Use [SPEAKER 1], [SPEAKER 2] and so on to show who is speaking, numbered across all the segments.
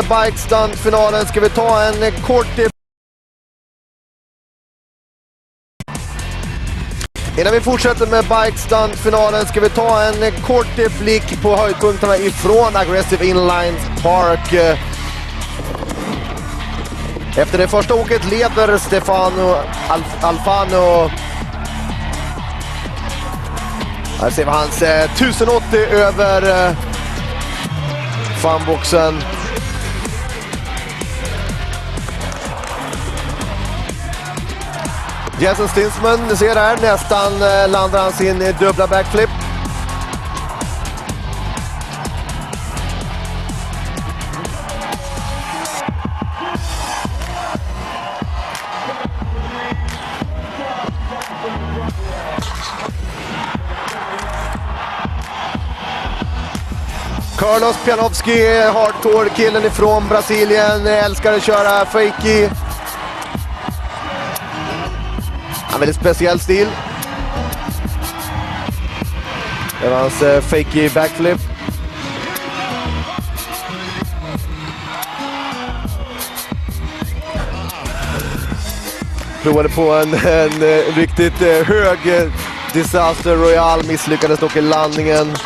[SPEAKER 1] Bike stunt-finalen ska vi ta en kort... Innan vi fortsätter med bike stunt-finalen ska vi ta en kort blick på höjdpunkterna ifrån Aggressive Inline Park. Efter det första åket leder Stefano Alfano. Här ser vi hans 1080 över funboxen. Jensen Stinsman, ni ser här, nästan landar han sin dubbla backflip. Carlos Pianowski, hardcore-killen ifrån Brasilien, älskar att köra fakey. En väldigt speciell stil. Det var hans fakey backflip. Provade på en riktigt hög Disaster Royale, misslyckades dock i landningen.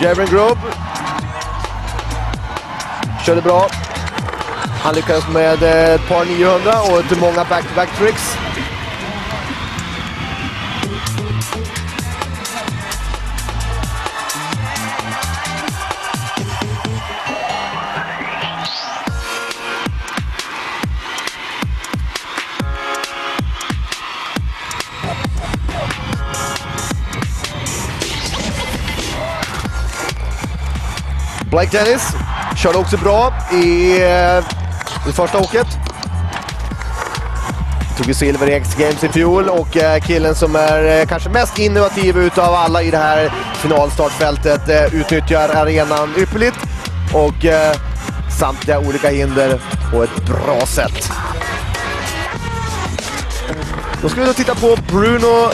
[SPEAKER 1] Jeremy Grove körde bra. Han lyckades med ett par 900 och inte många back-to-back tricks. Blake Dennis körde också bra i det första åket. Tog ju silver i X-Games i fjol och killen som är kanske mest innovativ utav alla i det här finalstartfältet utnyttjar arenan ypperligt och samtliga olika hinder på ett bra sätt. Då ska vi då titta på Bruno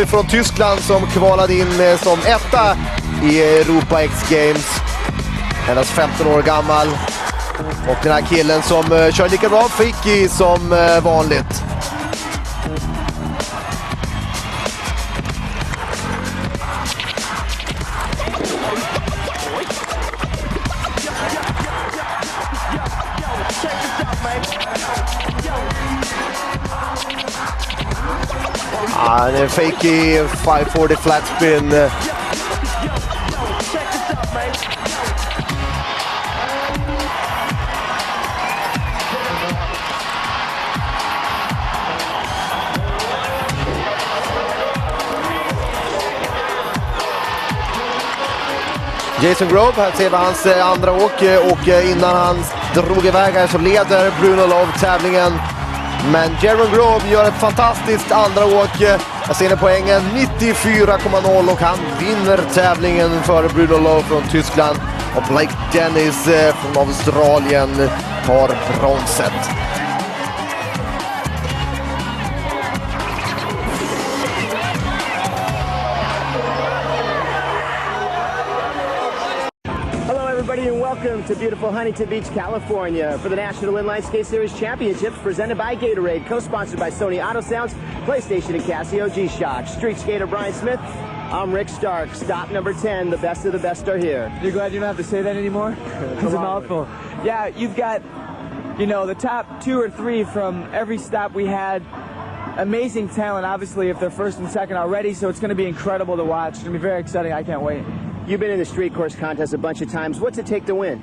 [SPEAKER 1] från Tyskland som kvalade in som etta i Europa X-Games. Endast 15 år gammal. Och den här killen som kör lika bra fakey som vanligt. En fakey 540 flat spin. Jason Grove, här ser vi hans andra åk och innan han drog iväg här så leder Bruno Love tävlingen. Men Jaron Grove gör ett fantastiskt andra åk. Jag ser det poängen 94,0 och han vinner tävlingen före Bruno Love från Tyskland. Och Blake Dennis från Australien tar bronset.
[SPEAKER 2] And welcome to beautiful Huntington Beach, California for the National Inline Skate Series Championships presented by Gatorade, co-sponsored by Sony Auto Sounds, PlayStation and Casio G-Shock. Street skater Brian Smith, I'm Rick Stark. Stop number 10, the best of the best are here.
[SPEAKER 3] You're glad you don't have to say that anymore? It's a mouthful. Yeah, you've got, you know, the top 2 or 3 from every stop we had. Amazing talent, obviously, if they're first and second already, so it's going to be incredible to watch. It's going to be very exciting. I can't wait.
[SPEAKER 2] You've been in the street course contest a bunch of times. What's it take to win?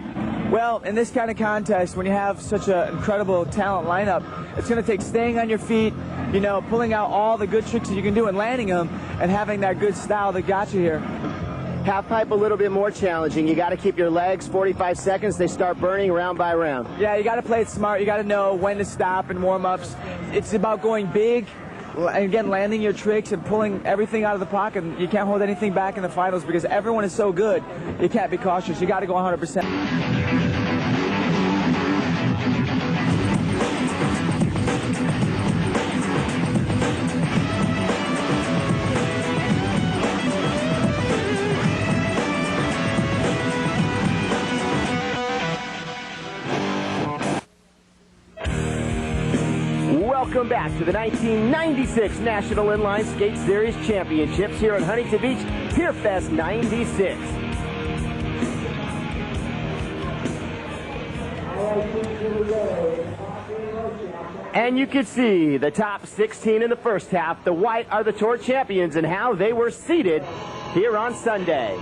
[SPEAKER 3] Well, in this kind of contest, when you have such an incredible talent lineup, it's going to take staying on your feet, you know, pulling out all the good tricks that you can do and landing them and having that good style that got you here.
[SPEAKER 2] Half pipe a little bit more challenging. You got to keep your legs 45 seconds. They start burning round by round.
[SPEAKER 3] Yeah, you got to play it smart. You got to know when to stop and warm-ups. It's about going big, and again, landing your tricks and pulling everything out of the pocket. You can't hold anything back in the finals because everyone is so good. You can't be cautious. You got to go 100%.
[SPEAKER 2] welcome back to the 1996 National Inline Skate Series Championships here at Huntington Beach, Pier Fest 96. And you can see the top 16 in the first half. The white are the tour champions and how they were seated here on Sunday.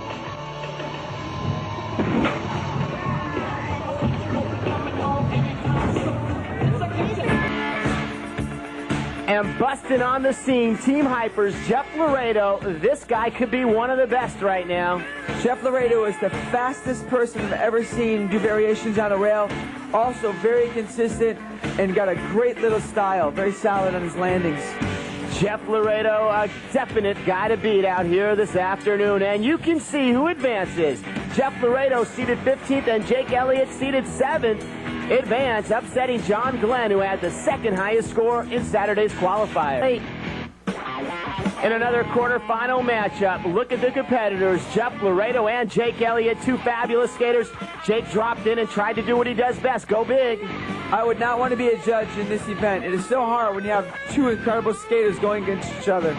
[SPEAKER 2] And busting on the scene, Team Hyper's Jeff Laredo. This guy could be one of the best right now.
[SPEAKER 3] Jeff Laredo is the fastest person I've ever seen do variations on a rail. Also very consistent and got a great little style. Very solid on his landings.
[SPEAKER 2] Jeff Laredo, a definite guy to beat out here this afternoon. And you can see who advances. Jeff Laredo seated 15th and Jake Elliott seated 7th. Advance, upsetting John Glenn, who had the second highest score in Saturday's qualifier. In another quarterfinal matchup, look at the competitors, Jeff Laredo and Jake Elliott, two fabulous skaters. Jake dropped in and tried to do what he does best, go big.
[SPEAKER 3] I would not want to be a judge in this event. It is so hard when you have two incredible skaters going against each other.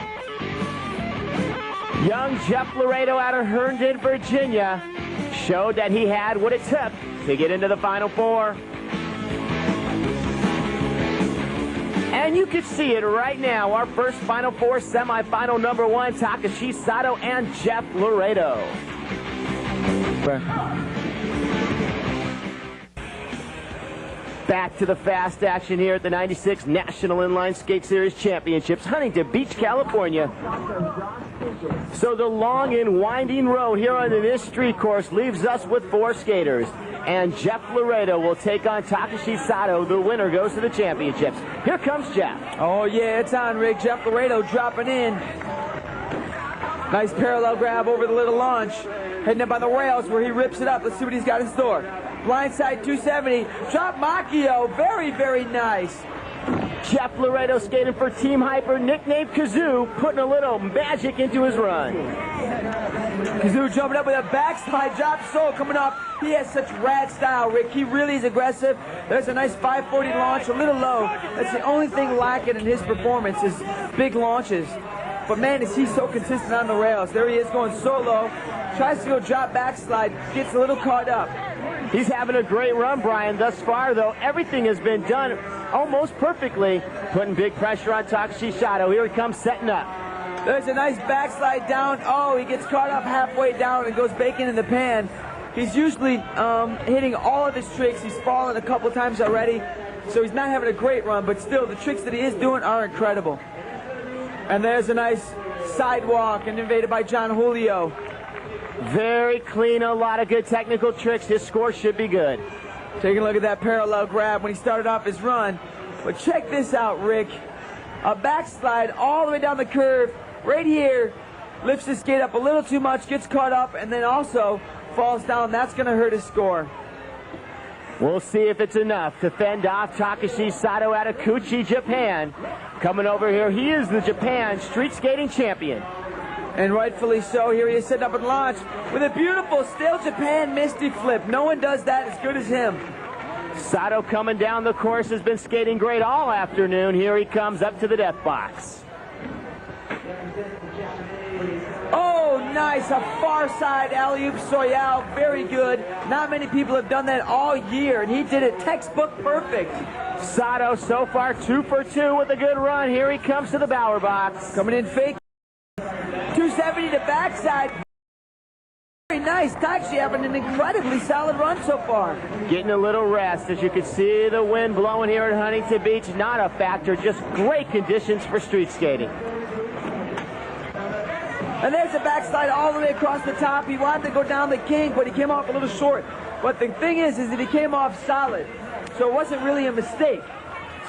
[SPEAKER 2] Young Jeff Laredo out of Herndon, Virginia, showed that he had what it took to get into the Final Four. And you can see it right now. Our first Final Four semifinal number 1, Takashi Sato and Jeff Laredo. Back to the fast action here at the 96 National Inline Skate Series Championships, Huntington Beach, California. So the long and winding road here on the Niss street course leaves us with 4 skaters. And Jeff Laredo will take on Takashi Sato. The winner goes to the championships. Here comes Jeff.
[SPEAKER 3] Oh, yeah, it's on, Rick. Jeff Laredo dropping in. Nice parallel grab over the little launch. Heading up on the rails where he rips it up. Let's see what he's got in store. Blindside 270. Drop Macchio. Very, very nice.
[SPEAKER 2] Jeff Laredo skating for Team Hyper, nicknamed Kazoo, putting a little magic into his run.
[SPEAKER 3] Kazoo jumping up with a backslide drop sole coming up. He has such rad style, Rick. He really is aggressive. There's a nice 540 launch, a little low. That's the only thing lacking in his performance is big launches. But man, is he so consistent on the rails. There he is going so low. Tries to go drop backslide, gets a little caught up.
[SPEAKER 2] He's having a great run, Brian. Thus far, though, everything has been done almost perfectly, putting big pressure on Takashi Sato. Here he comes setting up.
[SPEAKER 3] There's a nice backslide down. Oh, he gets caught up halfway down and goes baking in the pan. He's usually hitting all of his tricks. He's fallen a couple times already, so he's not having a great run, but still, the tricks that he is doing are incredible. And there's a nice sidewalk and invaded by John Julio.
[SPEAKER 2] Very clean, a lot of good technical tricks. His score should be good.
[SPEAKER 3] Taking a look at that parallel grab when he started off his run. But check this out, Rick. A backslide all the way down the curve, right here, lifts his skate up a little too much, gets caught up, and then also falls down. That's going to hurt his score.
[SPEAKER 2] We'll see if it's enough to fend off Takashi Sato out of Kuchi, Japan. Coming over here, he is the Japan street skating champion.
[SPEAKER 3] And rightfully so. Here he is setting up at launch with a beautiful still Japan Misty flip. No one does that as good as him.
[SPEAKER 2] Sato coming down the course has been skating great all afternoon. Here he comes up to the death box.
[SPEAKER 3] Oh, nice. A far side alley-oop Soyal. Very good. Not many people have done that all year, and he did it textbook perfect.
[SPEAKER 2] Sato so far 2 for 2 with a good run. Here he comes to the Bower box.
[SPEAKER 3] Coming in fake. 270 to backside. Very nice. Takashi having an incredibly solid run so far.
[SPEAKER 2] Getting a little rest. As you can see, the wind blowing here at Huntington Beach. Not a factor, just great conditions for street skating.
[SPEAKER 3] And there's a backslide all the way across the top. He wanted to go down the king, but he came off a little short. But the thing is that he came off solid. So it wasn't really a mistake.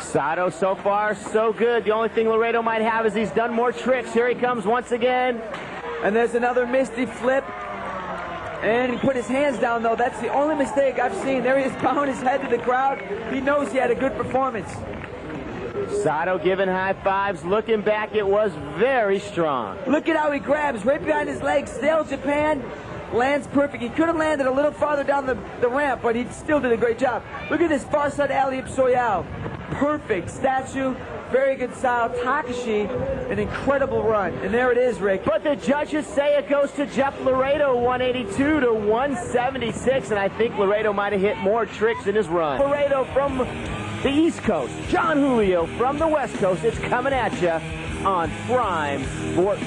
[SPEAKER 2] Sato so far so good. The only thing Laredo might have is he's done more tricks. Here he comes once again.
[SPEAKER 3] And there's another Misty flip. And he put his hands down, though. That's the only mistake I've seen. There he is, bowing his head to the crowd. He knows he had a good performance.
[SPEAKER 2] Sato giving high fives. Looking back, it was very strong.
[SPEAKER 3] Look at how he grabs right behind his legs. Sail Japan. Lands perfect. He could have landed a little farther down the ramp, but he still did a great job. Look at this far side alley-oop Soyal. Perfect statue. very good style. Takashi, an incredible run. And there it is, Rick.
[SPEAKER 2] But the judges say it goes to Jeff Laredo, 182 to 176, and I think Laredo might have hit more tricks in his run. Laredo from the East Coast, John Julio from the West Coast. It's coming at you on Prime Sports.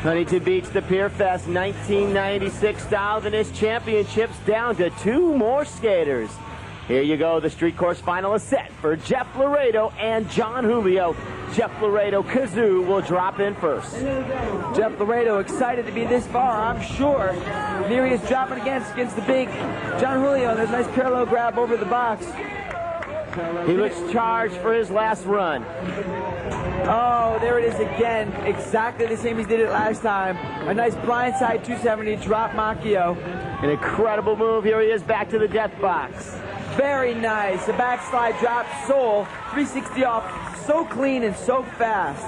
[SPEAKER 2] Huntington Beach, the Pier Fest 1996 style. The Niss Championships down to 2 more skaters. Here you go, the street course final is set for Jeff Laredo and John Julio. Jeff Laredo, Kazoo will drop in first.
[SPEAKER 3] Jeff Laredo excited to be this far, I'm sure. And here he is dropping against the big John Julio, and there's a nice parallel grab over the box.
[SPEAKER 2] He looks charged for his last run.
[SPEAKER 3] Oh, there it is again. Exactly the same as he did it last time. A nice blindside 270 drop Macchio.
[SPEAKER 2] An incredible move. Here he is back to the death box.
[SPEAKER 3] Very nice. A backslide drop sole. 360 off. So clean and so fast.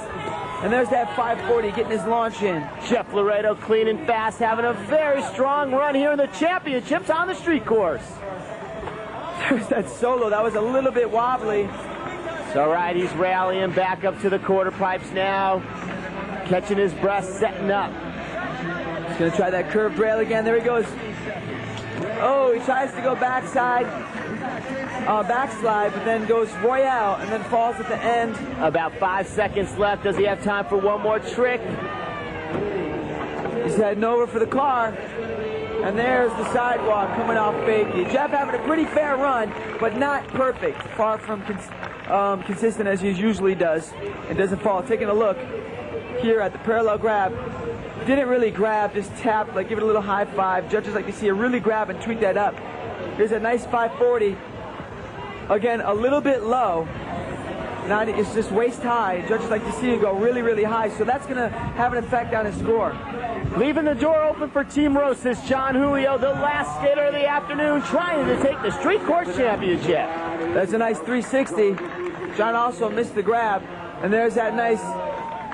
[SPEAKER 3] And there's that 540 getting his launch in.
[SPEAKER 2] Jeff Laredo clean and fast, having a very strong run here in the championships on the street course.
[SPEAKER 3] There's that solo. That was a little bit wobbly.
[SPEAKER 2] It's all right. He's rallying back up to the quarter pipes now. Catching his breath, setting up.
[SPEAKER 3] He's going to try that curved rail again. There he goes. Oh, he tries to go backslide, but then goes Royale and then falls at the end.
[SPEAKER 2] About 5 seconds left. Does he have time for one more trick?
[SPEAKER 3] He's heading over for the car. And there's the sidewalk coming off fakie. Jeff having a pretty fair run, but not perfect. Far from consistent as he usually does. And doesn't fall. Taking a look here at the parallel grab. Didn't really grab, just tapped, like give it a little high five. Judges like to see a really grab and tweak that up. Here's a nice 540. Again, a little bit low. Not, it's just waist high. Judges like to see it go really, really high. So that's going to have an effect on his score.
[SPEAKER 2] Leaving the door open for Team Rosas, John Julio, the last skater of the afternoon, trying to take the street course championship.
[SPEAKER 3] That's a nice 360. John also missed the grab. And there's that nice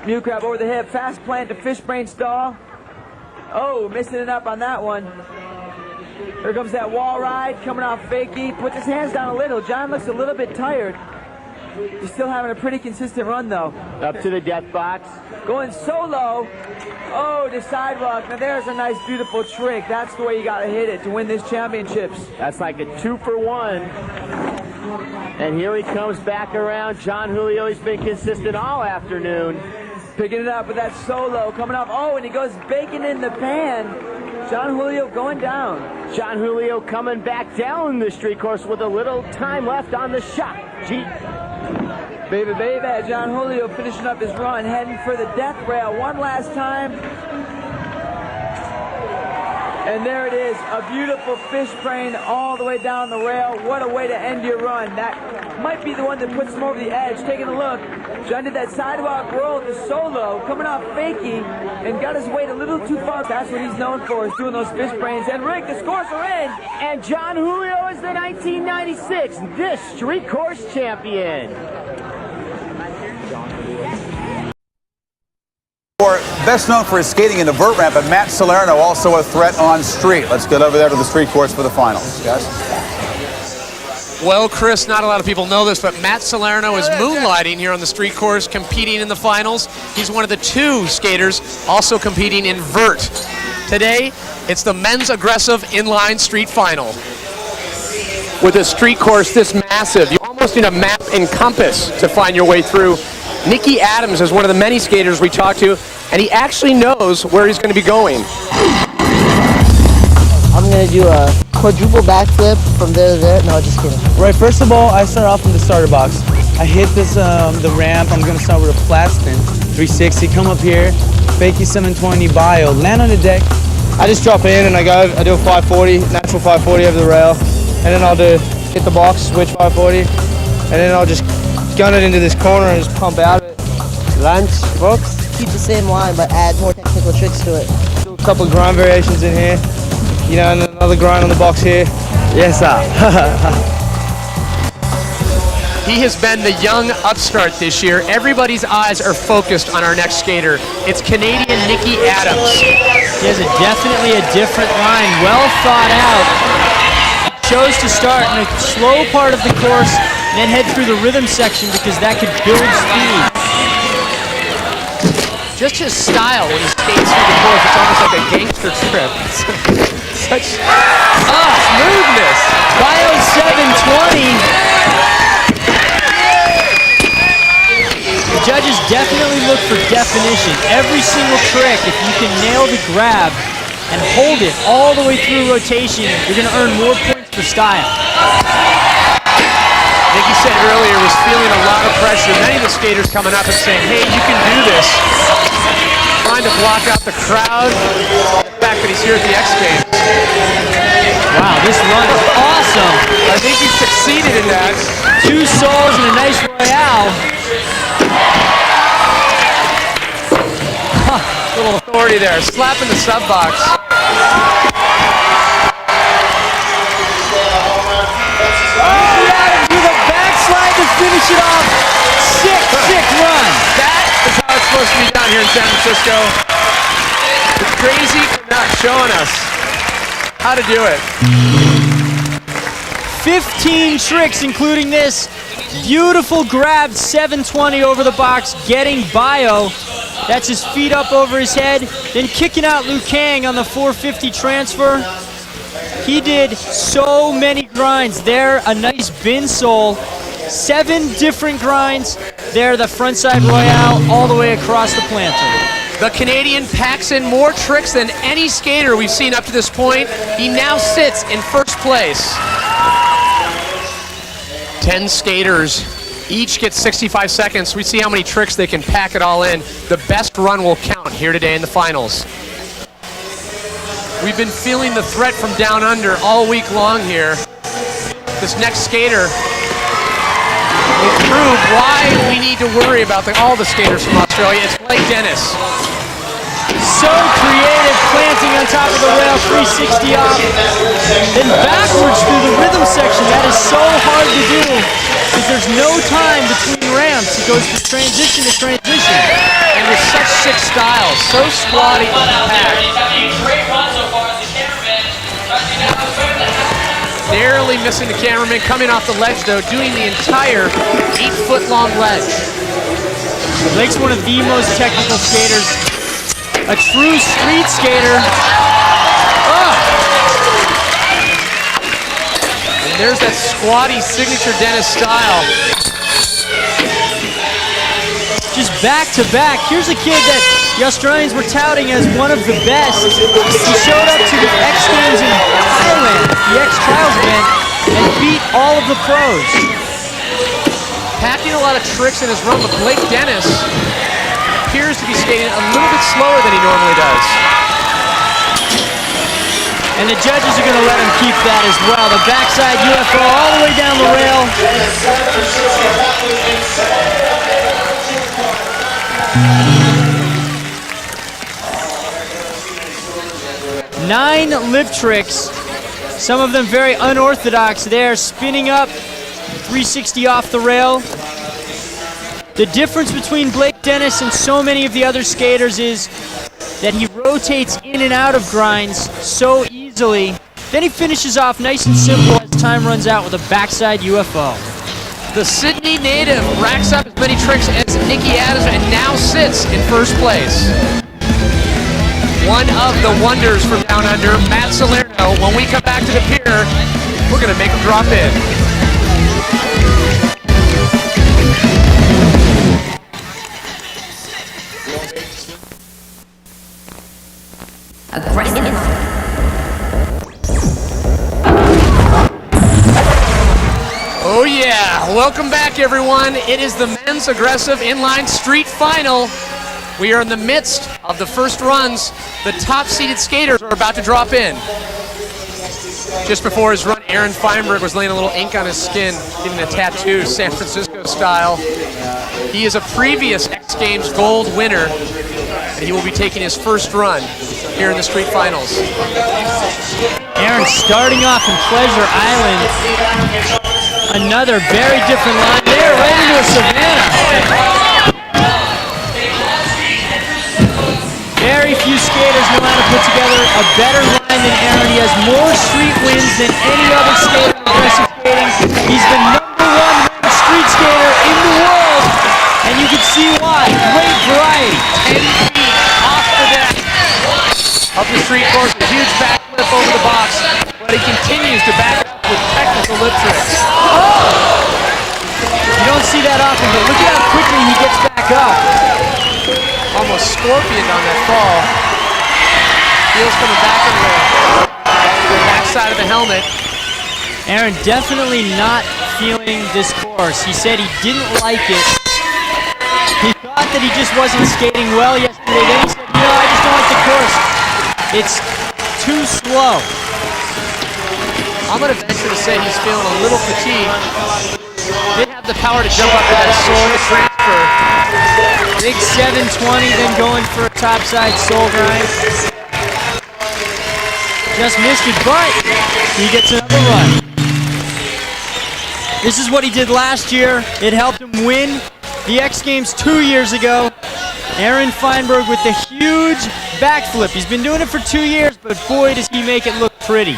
[SPEAKER 3] mute grab over the hip. Fast plant to fishbrain stall. Oh, missing it up on that one. Here comes that wall ride coming off fakie. Puts his hands down a little. John looks a little bit tired. He's still having a pretty consistent run, though.
[SPEAKER 2] Up to the death box.
[SPEAKER 3] Going solo. Oh, to sidewalk. Now there's a nice, beautiful trick. That's the way you got to hit it to win this championships.
[SPEAKER 2] That's like a 2-for-1. And here he comes back around. John Julio, he's been consistent all afternoon.
[SPEAKER 3] Picking it up with that solo. Coming up. Oh, and he goes bacon in the pan. John Julio going down.
[SPEAKER 2] John Julio coming back down the street course with a little time left on the shot.
[SPEAKER 3] Baby, baby, John Julio finishing up his run, heading for the death rail one last time. And there it is, a beautiful fish brain all the way down the rail. What a way to end your run. That might be the one that puts him over the edge. Taking a look, John did that sidewalk roll at the solo, coming off fakie, and got his weight a little too far. That's what he's known for, is doing those fish brains. And Rick, the scores are in.
[SPEAKER 2] And John Julio is the 1996 Niss Street Course champion.
[SPEAKER 4] Best known for his skating in the vert ramp, but Matt Salerno also a threat on street. Let's get over there to the street course for the finals, guys.
[SPEAKER 5] Well, Chris, not a lot of people know this, but Matt Salerno is moonlighting here on the street course, competing in the finals. He's one of the 2 skaters also competing in vert. Today, it's the men's aggressive inline street final. With a street course this massive, you almost need a map and compass to find your way through. Nicky Adams is one of the many skaters we talked to, and he actually knows where he's going to be going.
[SPEAKER 6] I'm going to do a quadruple backflip from there to there. No, just kidding.
[SPEAKER 7] Right, first of all, I start off from the starter box. I hit this the ramp. I'm going to start with a flat spin, 360, come up here, fakie 720 bio, land on the deck. I just drop in and I do a 540, natural 540 over the rail, and then I'll hit the box, switch 540, and then I'll just gun it into this corner and just pump out of it. Lunge, folks.
[SPEAKER 6] Keep the same line, but add more technical tricks to it.
[SPEAKER 7] Do a couple of grind variations in here, you know, and another grind on the box here. Yes, sir.
[SPEAKER 5] He has been the young upstart this year. Everybody's eyes are focused on our next skater. It's Canadian Nicky Adams.
[SPEAKER 8] He has definitely a different line, well thought out. He chose to start in a slow part of the course and then head through the rhythm section because that could build speed.
[SPEAKER 5] Just his style when he skates through the course, it's almost like a gangster trip. Such smoothness.
[SPEAKER 8] Bio 720. The judges definitely look for definition. Every single trick, if you can nail the grab and hold it all the way through rotation, you're going to earn more points for style.
[SPEAKER 5] Nicky said earlier was feeling a lot of pressure. Many of the skaters coming up and saying, hey, you can do this. Trying to block out the crowd. The fact that he's here at the X Games.
[SPEAKER 8] Wow, this run is awesome.
[SPEAKER 5] I think he succeeded in that.
[SPEAKER 8] 2 souls and a nice royale.
[SPEAKER 5] Little authority there, slapping the sub box.
[SPEAKER 8] With a backslide to finish it off. Sick run.
[SPEAKER 5] That is how it's supposed to be done here in San Francisco. It's crazy for not showing us how to do it.
[SPEAKER 8] 15 tricks, including this beautiful grab, 720 over the box, getting Bio. That's his feet up over his head, then kicking out Liu Kang on the 450 transfer. He did so many grinds. There, a nice bin sole. 7 different grinds. There, the frontside royale all the way across the planter.
[SPEAKER 5] The Canadian packs in more tricks than any skater we've seen up to this point. He now sits in first place. 10 skaters, each get 65 seconds. We see how many tricks they can pack it all in. The best run will count here today in the finals. We've been feeling the threat from down under all week long here. This next skater will prove why we need to worry about all the skaters from Australia. It's Blake Dennis.
[SPEAKER 8] So creative, planting on top of the rail, 360 off, then backwards through the rhythm section. That is so hard to do because there's no time between ramps. It goes from transition to transition.
[SPEAKER 5] And with such sick style, so squatty and compact. Narrowly missing the cameraman, coming off the ledge though, doing the entire 8-foot-long ledge.
[SPEAKER 8] Blake's one of the most technical skaters. A true street skater.
[SPEAKER 5] And there's that squatty signature Dennis style.
[SPEAKER 8] Just back to back. Here's a kid that the Australians were touting as one of the best. He showed up to the X Games in Thailand, the X Trials event, and beat all of the pros.
[SPEAKER 5] Packing a lot of tricks in his run, but Blake Dennis appears to be skating a little bit slower than he normally does.
[SPEAKER 8] And the judges are going to let him keep that as well. The backside UFO all the way down the rail. Nine lip tricks, some of them very unorthodox there, spinning up, 360 off the rail. The difference between Blake Dennis and so many of the other skaters is that he rotates in and out of grinds so easily. Then he finishes off nice and simple as time runs out with a backside UFO.
[SPEAKER 5] The Sydney native racks up as many tricks as Nicky Adams and now sits in first place. One of the wonders from down under, Matt Salerno. When we come back to the pier, we're going to make him drop in. Oh yeah, welcome back everyone. It is the men's aggressive inline street final. We are in the midst of the first runs. The top seeded skaters are about to drop in. Just before his run, Aaron Feinberg was laying a little ink on his skin, getting a tattoo, San Francisco style. He is a previous X Games gold winner, and he will be taking his first run here in the street finals.
[SPEAKER 8] Aaron starting off in Pleasure Island. Another very different line there, right into a Savannah. Very few skaters know how to put together a better line than Aaron. He has more street wins than any other skater in aggressive skating. He's the #1 ranked street skater in the world, and you can see why. Great variety.
[SPEAKER 5] 10 feet off the deck. Up the street course, a huge backflip over the box, but he continues to back up with technical lip tricks.
[SPEAKER 8] You don't see that often, but look at how quickly he gets back up.
[SPEAKER 5] Almost scorpioned on that fall. Heels coming back into the backside of the helmet.
[SPEAKER 8] Aaron definitely not feeling this course. He said he didn't like it. He thought that he just wasn't skating well yesterday. Then he said, you know, I just don't like the course. It's too slow.
[SPEAKER 5] I'm going to venture to say he's feeling a little fatigued. Did have the power to jump up to that soul transfer.
[SPEAKER 8] Big 720, then going for a topside soul grind. Just missed it, but he gets another run. This is what he did last year. It helped him win the X Games 2 years ago. Aaron Feinberg with the huge backflip. He's been doing it for 2 years, but boy, does he make it look pretty.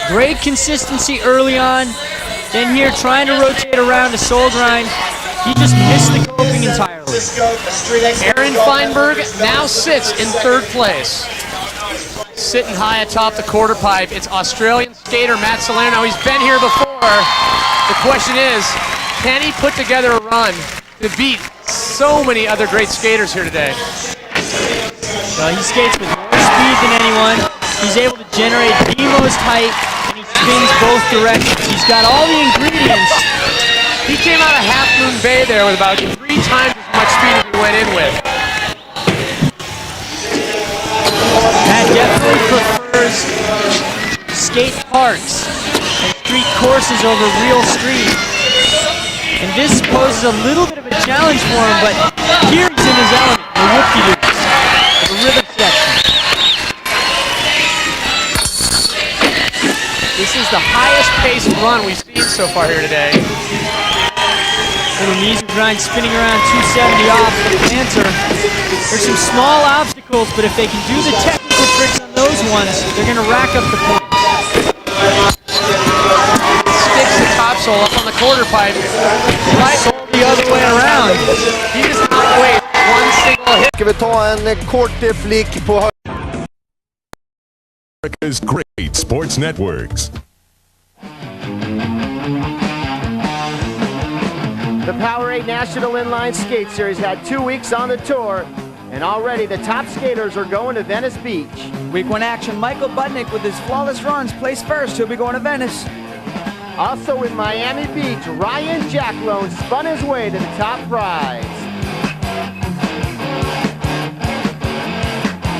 [SPEAKER 8] Great consistency early on. Then here, trying to rotate around a soul grind. He just missed the coping entirely.
[SPEAKER 5] Aaron Feinberg now sits in 3rd place. Sitting high atop the quarter pipe, it's Australian skater Matt Salerno. He's been here before. The question is, can he put together a run to beat so many other great skaters here today?
[SPEAKER 8] Well, he skates with more speed than anyone. He's able to generate the most height, and he spins both directions. He's got all the ingredients.
[SPEAKER 5] He came out of Half Moon Bay there with about 3 times as much speed as he went in with.
[SPEAKER 8] Matt definitely prefers skate parks and street courses over real street. And this poses a little bit of a challenge for him, but here he's in his element, the whoop-de-doops, the rhythm section.
[SPEAKER 5] This is the highest paced run we've seen so far here today.
[SPEAKER 8] Little knees grind spinning around 270 off the planter. There's some small obstacles, but if they can do the technical tricks on those ones, they're going to rack up the points.
[SPEAKER 5] Sticks the topsoul up on the quarter pipe. Right
[SPEAKER 8] The other way around.
[SPEAKER 5] He does not waste one single hit.
[SPEAKER 1] Ska vi ta en kort flick på
[SPEAKER 9] America's great sports networks.
[SPEAKER 2] The Powerade National Inline Skate Series had 2 weeks on the tour, and already the top skaters are going to Venice Beach.
[SPEAKER 3] Week 1 action, Michael Budnick with his flawless runs placed first. He'll be going to Venice.
[SPEAKER 2] Also in Miami Beach, Ryan Jacklone spun his way to the top prize.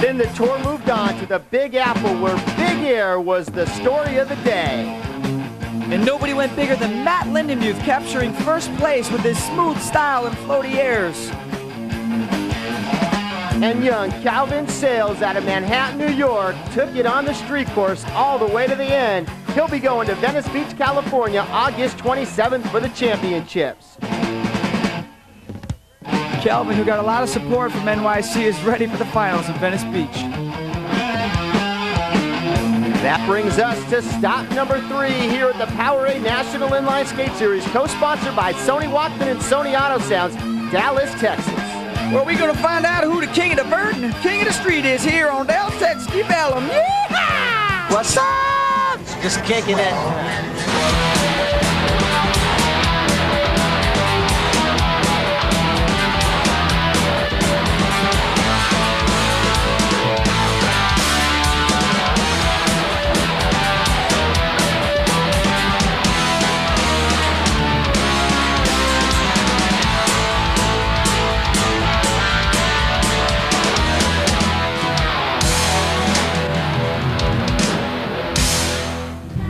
[SPEAKER 2] Then the tour moved on to the Big Apple, where Big Air was the story of the day.
[SPEAKER 3] And nobody went bigger than Matt Lindenmuth, capturing first place with his smooth style and floaty airs.
[SPEAKER 2] And young Calvin Sales out of Manhattan, New York, took it on the street course all the way to the end. He'll be going to Venice Beach, California, August 27th for the championships.
[SPEAKER 3] Calvin, who got a lot of support from NYC, is ready for the finals in Venice Beach.
[SPEAKER 2] That brings us to stop number 3 here at the Powerade National Inline Skate Series, co-sponsored by Sony Walkman and Sony Auto Sounds, Dallas, Texas.
[SPEAKER 3] Well, we're going to find out who the king of the vert and king of the street is here on Dallas, Texas. Keep Bellum. Yeah! What's up?
[SPEAKER 6] Just kicking it.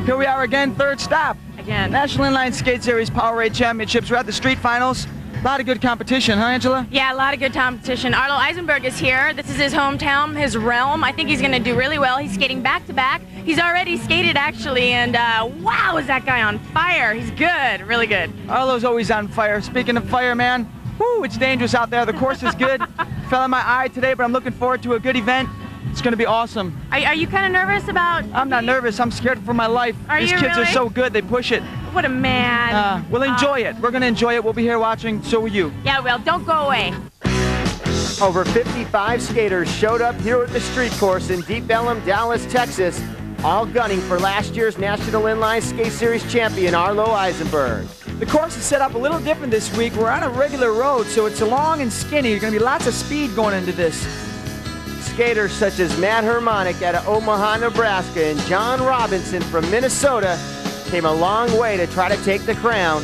[SPEAKER 3] Here we are again, third stop.
[SPEAKER 10] Again.
[SPEAKER 3] National Inline Skate Series Powerade Championships. We're at the street finals. A lot of good competition, huh, Angela?
[SPEAKER 10] Yeah, a lot of good competition. Arlo Eisenberg is here. This is his hometown, his realm. I think he's going to do really well. He's skating back-to-back. He's already skated, actually, and wow, is that guy on fire. He's good, really good.
[SPEAKER 3] Arlo's always on fire. Speaking of fire, man, whoo, it's dangerous out there. The course is good. Fell in my eye today, but I'm looking forward to a good event. It's going to be awesome.
[SPEAKER 10] Are you kind of nervous about...
[SPEAKER 3] I'm not nervous. I'm scared for my life. These kids
[SPEAKER 10] really?
[SPEAKER 3] are so good. They push it.
[SPEAKER 10] What a man.
[SPEAKER 3] We'll enjoy it. We're going to enjoy it. We'll be here watching. So will you.
[SPEAKER 10] Yeah, well, don't go away.
[SPEAKER 2] Over 55 skaters showed up here at the street course in Deep Ellum, Dallas, Texas, all gunning for last year's National Inline Skate Series champion, Arlo Eisenberg.
[SPEAKER 3] The course is set up a little different this week. We're on a regular road, so it's long and skinny. There's going to be lots of speed going into this.
[SPEAKER 2] Skaters such as Matt Hermonic out of Omaha, Nebraska, and John Robinson from Minnesota came a long way to try to take the crown.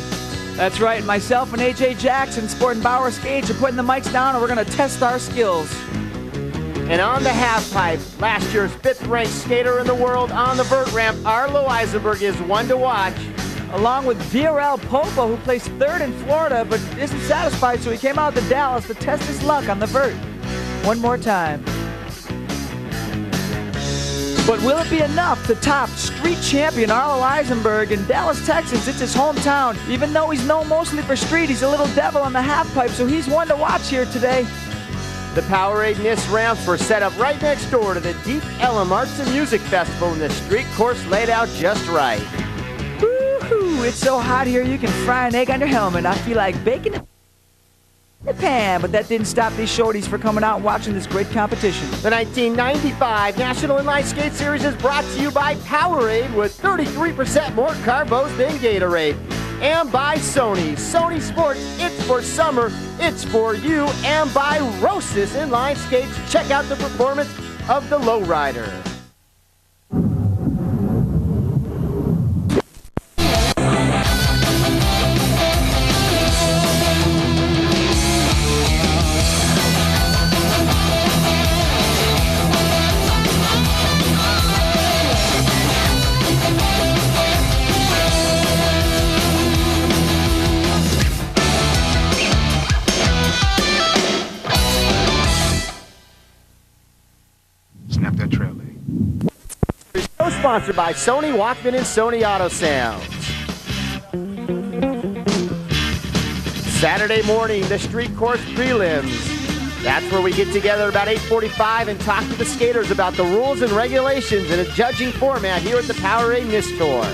[SPEAKER 3] That's right. Myself and AJ Jackson, sporting Bauer skates, are putting the mics down, and we're going to test our skills.
[SPEAKER 2] And on the half pipe, last year's 5th-ranked skater in the world on the vert ramp, Arlo Eisenberg is one to watch.
[SPEAKER 3] Along with VRL Popa, who placed 3rd in Florida, but isn't satisfied, so he came out to Dallas to test his luck on the vert. One more time. But will it be enough to top street champion Arlo Eisenberg in Dallas, Texas? It's his hometown. Even though he's known mostly for street, he's a little devil on the half pipe, so he's one to watch here today.
[SPEAKER 2] The Powerade Niss ramps were set up right next door to the Deep Ellum Arts and Music Festival, and the street course laid out just right.
[SPEAKER 3] Woo-hoo, it's so hot here you can fry an egg on your helmet. I feel like baking it in the pan, but that didn't stop these shorties from coming out and watching this great competition.
[SPEAKER 2] The 1995 National Inline Skate Series is brought to you by Powerade with 33% more carbos than Gatorade. And by Sony. Sony Sports, it's for summer, it's for you. And by Rosas Inline Skates. Check out the performance of the Lowrider.
[SPEAKER 11] Snap that trail leg.
[SPEAKER 2] Co-sponsored by Sony Walkman and Sony Auto Sounds. Saturday morning, the street course prelims. That's where we get together about 8:45 and talk to the skaters about the rules and regulations in a judging format here at the Powerade Niss Tour.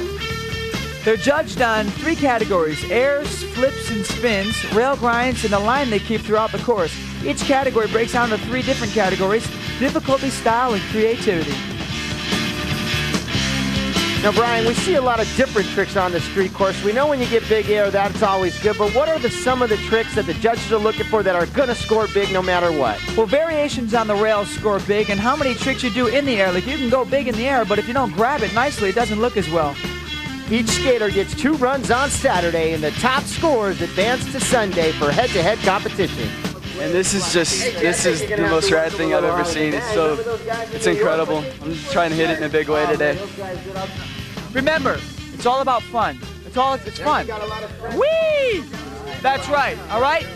[SPEAKER 3] They're judged on 3 categories: airs, flips, and spins, rail grinds, and the line they keep throughout the course. Each category breaks down into 3 different categories: difficulty, style, and creativity.
[SPEAKER 2] Now, Brian, we see a lot of different tricks on the street course. We know when you get big air, that's always good, but what are some of the tricks that the judges are looking for that are going to score big no matter what?
[SPEAKER 3] Well, variations on the rails score big, and how many tricks you do in the air. Like, you can go big in the air, but if you don't grab it nicely, it doesn't look as well.
[SPEAKER 2] Each skater gets 2 runs on Saturday, and the top scores advance to Sunday for head-to-head competition.
[SPEAKER 12] And this is the most rad thing I've ever seen. It's incredible. I'm just trying to hit it in a big way today.
[SPEAKER 3] Remember, it's all about fun. It's fun. Whee! That's right, all right?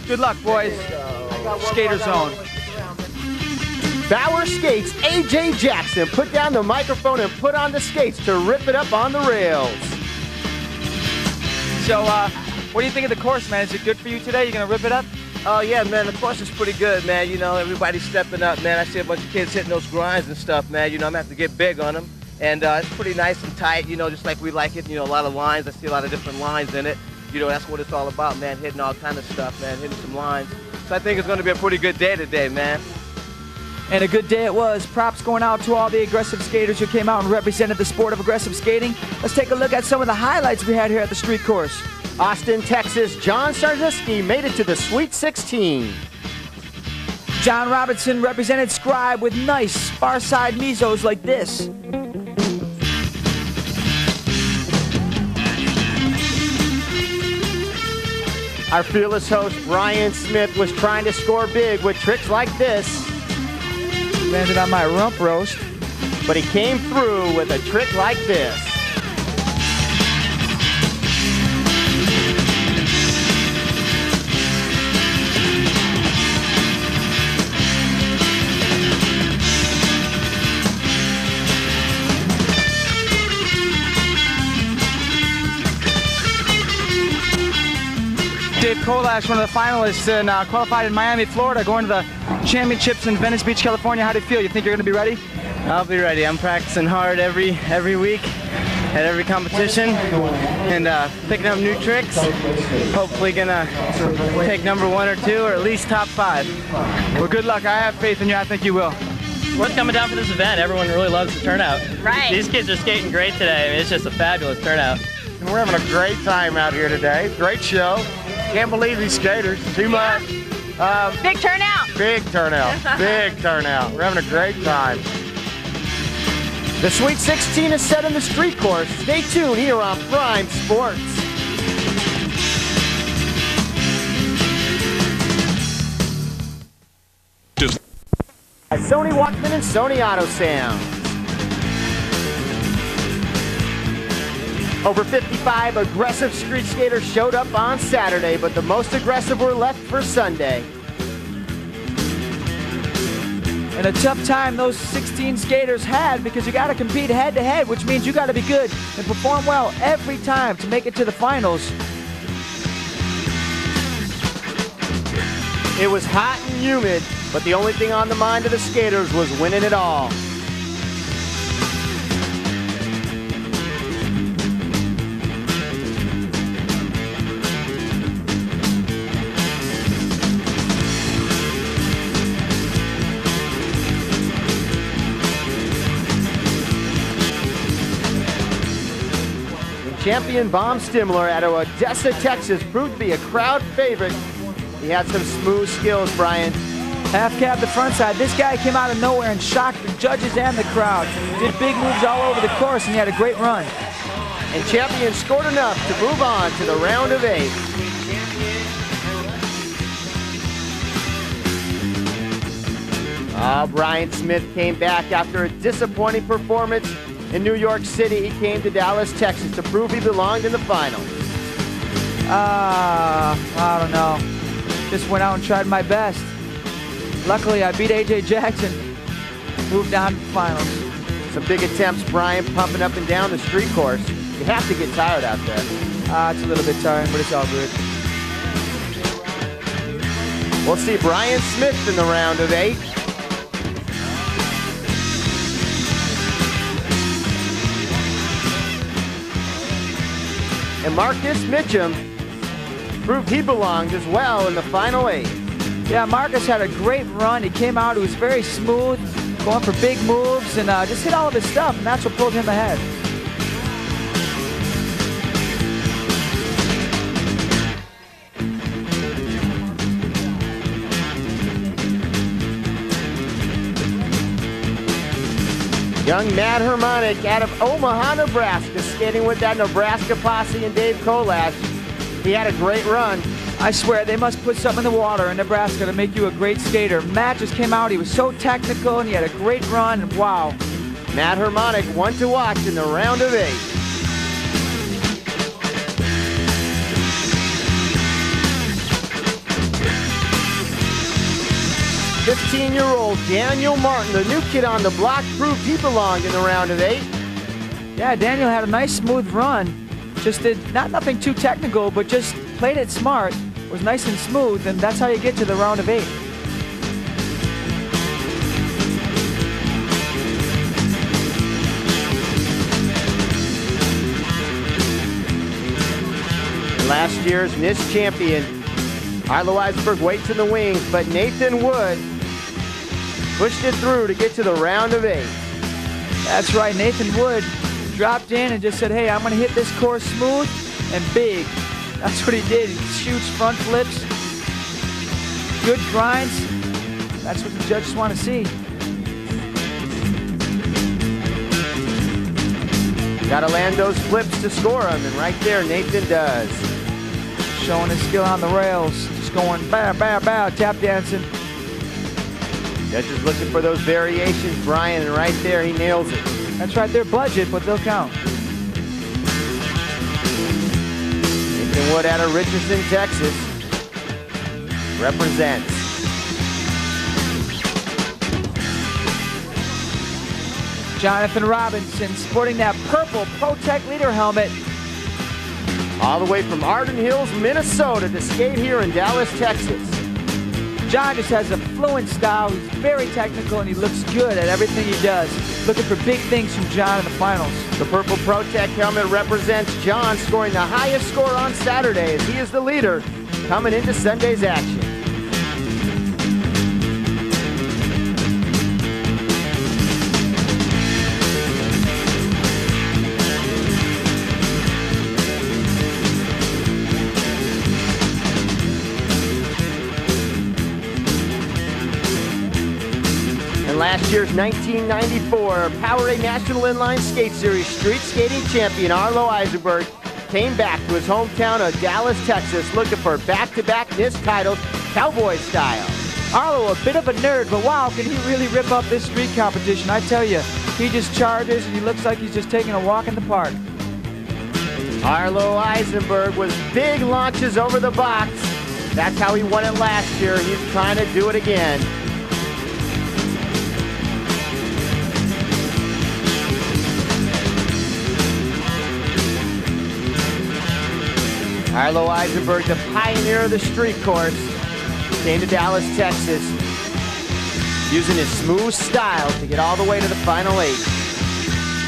[SPEAKER 3] Good luck, boys. Skater zone.
[SPEAKER 2] Bauer Skates, AJ Jackson, put down the microphone and put on the skates to rip it up on the rails.
[SPEAKER 3] So, what do you think of the course, man? Is it good for you today? You gonna rip it up?
[SPEAKER 13] Oh, yeah, man, the course is pretty good, man. You know, everybody's stepping up, man. I see a bunch of kids hitting those grinds and stuff, man. You know, I'm gonna have to get big on them. And it's pretty nice and tight, you know, just like we like it. You know, a lot of lines. I see a lot of different lines in it. You know, that's what it's all about, man, hitting all kind of stuff, man, hitting some lines. So I think it's going to be a pretty good day today, man.
[SPEAKER 3] And a good day it was. Props going out to all the aggressive skaters who came out and represented the sport of aggressive skating. Let's take a look at some of the highlights we had here at the street course.
[SPEAKER 2] Austin, Texas, John Sarzyski made it to the Sweet 16.
[SPEAKER 3] John Robinson represented Scribe with nice far side mesos like this.
[SPEAKER 2] Our fearless host, Brian Smith, was trying to score big with tricks like this.
[SPEAKER 3] Landed on my rump roast.
[SPEAKER 2] But he came through with a trick like this.
[SPEAKER 3] Dave Kolash, one of the finalists, and qualified in Miami, Florida, going to the championships in Venice Beach, California. How do you feel? You think you're going to be ready?
[SPEAKER 12] I'll be ready. I'm practicing hard every week at every competition and picking up new tricks. Hopefully gonna take number 1 or 2 or at least top 5.
[SPEAKER 3] Well, good luck. I have faith in you. I think you will.
[SPEAKER 14] Worth coming down for this event. Everyone really loves the turnout.
[SPEAKER 10] Right.
[SPEAKER 14] These kids are skating great today. I mean, it's just a fabulous turnout.
[SPEAKER 15] And we're having a great time out here today. Great show. Can't believe these skaters. Too much.
[SPEAKER 10] Big turnout.
[SPEAKER 15] Big turnout. Big turnout. We're having a great time.
[SPEAKER 2] The Sweet 16 is set in the street course. Stay tuned here on Prime Sports. At Sony Walkman and Sony Auto Sound. Over 55 aggressive street skaters showed up on Saturday, but the most aggressive were left for Sunday.
[SPEAKER 3] And a tough time those 16 skaters had, because you got to compete head-to-head, which means you got to be good and perform well every time to make it to the finals.
[SPEAKER 2] It was hot and humid, but the only thing on the mind of the skaters was winning it all. Champion Bomb Stimler out of Odessa, Texas, proved to be a crowd favorite. He had some smooth skills, Brian.
[SPEAKER 3] Half cab the front side. This guy came out of nowhere and shocked the judges and the crowd. Did big moves all over the course, and he had a great run.
[SPEAKER 2] And Champion scored enough to move on to the round of 8. Brian Smith came back after a disappointing performance in New York City. He came to Dallas, Texas to prove he belonged in the final.
[SPEAKER 3] I don't know. Just went out and tried my best. Luckily, I beat AJ Jackson. Moved on to the finals.
[SPEAKER 2] Some big attempts, Brian, pumping up and down the street course. You have to get tired out there.
[SPEAKER 3] It's a little bit tiring, but it's all good.
[SPEAKER 2] We'll see Brian Smith in the round of 8. And Marcus Mitchum proved he belonged as well in the final 8.
[SPEAKER 3] Yeah, Marcus had a great run. He came out, he was very smooth, going for big moves, and just hit all of his stuff, and that's what pulled him ahead.
[SPEAKER 2] Young Matt Harmonic out of Omaha, Nebraska, skating with that Nebraska posse and Dave Kolash. He had a great run.
[SPEAKER 3] I swear, they must put something in the water in Nebraska to make you a great skater. Matt just came out, he was so technical, and he had a great run, and wow.
[SPEAKER 2] Matt Harmonic, one to watch in the round of 8. "15-year-old Daniel Martin, the new kid on the block, proved he belonged in the round of 8.
[SPEAKER 3] Yeah, Daniel had a nice smooth run. Just did nothing too technical, but just played it smart. Was nice and smooth, and that's how you get to the round of 8.
[SPEAKER 2] Last year's Niss champion, Arlo Eisenberg waits in the wings, but Nathan Wood pushed it through to get to the round of 8.
[SPEAKER 3] That's right, Nathan Wood dropped in and just said, hey, I'm gonna hit this course smooth and big. That's what he did. Huge front flips, good grinds. That's what the judges want to see.
[SPEAKER 2] Gotta land those flips to score them, and right there, Nathan does.
[SPEAKER 3] Showing his skill on the rails, just going bow, bow, bow, tap dancing.
[SPEAKER 2] Judges looking for those variations, Brian, and right there, he nails it.
[SPEAKER 3] That's right, they're budget, but they'll count.
[SPEAKER 2] Nathan Wood out of Richardson, Texas, represents.
[SPEAKER 3] Jonathan Robinson sporting that purple Pro Tech leader helmet.
[SPEAKER 2] all the way from Arden Hills, Minnesota to skate here in Dallas, Texas.
[SPEAKER 3] John just has a fluent style. He's very technical, and he looks good at everything he does. Looking for big things from John in the finals.
[SPEAKER 2] The purple Pro Tech helmet represents John, scoring the highest score on Saturday, as he is the leader coming into Sunday's action. Last year's 1994 Powerade National Inline Skate Series street skating champion Arlo Eisenberg came back to his hometown of Dallas, Texas, looking for back-to-back Niss titles, cowboy style.
[SPEAKER 3] Arlo, a bit of a nerd, but wow, can he really rip up this street competition. I tell you, he just charges and he looks like he's just taking a walk in the park.
[SPEAKER 2] Arlo Eisenberg was big launches over the box. That's how he won it last year. He's trying to do it again. Arlo Eisenberg, the pioneer of the street course, came to Dallas, Texas, using his smooth style to get all the way to the Final 8.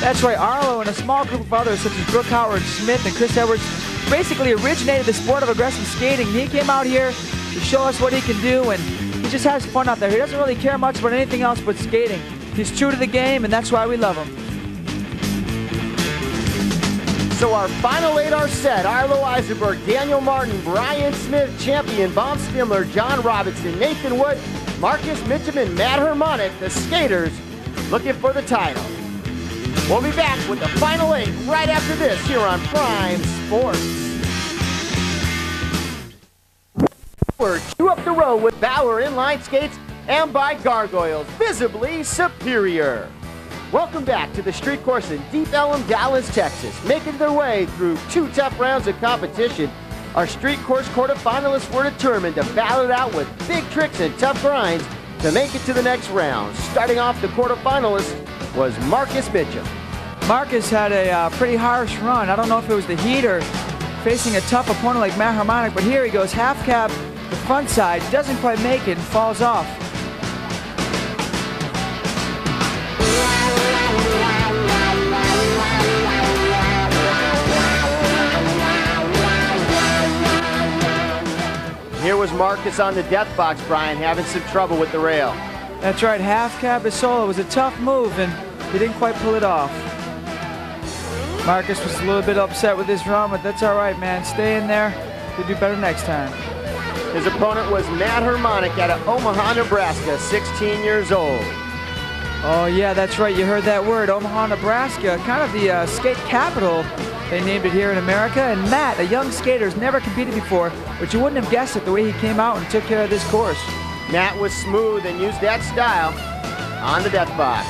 [SPEAKER 3] That's right, Arlo and a small group of others such as Brooke Howard Smith and Chris Edwards basically originated the sport of aggressive skating. He came out here to show us what he can do, and he just has fun out there. He doesn't really care much about anything else but skating. He's true to the game, and that's why we love him.
[SPEAKER 2] So our Final 8 are set. Arlo Eisenberg, Daniel Martin, Brian Smith, champion Bob Stimler, John Robinson, Nathan Wood, Marcus Mitchum, and Matt Harmonic, the skaters, looking for the title. We'll be back with the Final 8 right after this here on Prime Sports. We're 2 up the road with Bauer Inline Skates and by Gargoyles, visibly superior. Welcome back to the street course in Deep Ellum, Dallas, Texas. Making their way through 2 tough rounds of competition, our street course quarterfinalists were determined to battle it out with big tricks and tough grinds to make it to the next round. Starting off the quarterfinalist was Marcus Mitchum.
[SPEAKER 3] Marcus had a pretty harsh run. I don't know if it was the heat or facing a tough opponent like Matt Harmonic, but here he goes half cab the front side, doesn't quite make it and falls off.
[SPEAKER 2] Here was Marcus on the death box, Brian, having some trouble with the rail.
[SPEAKER 3] That's right, half cab solo. It was a tough move, and he didn't quite pull it off. Marcus was a little bit upset with this run, but that's all right, man. Stay in there. You'll do better next time.
[SPEAKER 2] His opponent was Matt Harmonic out of Omaha, Nebraska, 16 years old.
[SPEAKER 3] Oh, yeah, that's right. You heard that word, Omaha, Nebraska. Kind of the skate capital. They named it here in America. And Matt, a young skater, has never competed before, but you wouldn't have guessed it the way he came out and took care of this course.
[SPEAKER 2] Matt was smooth and used that style on the death box.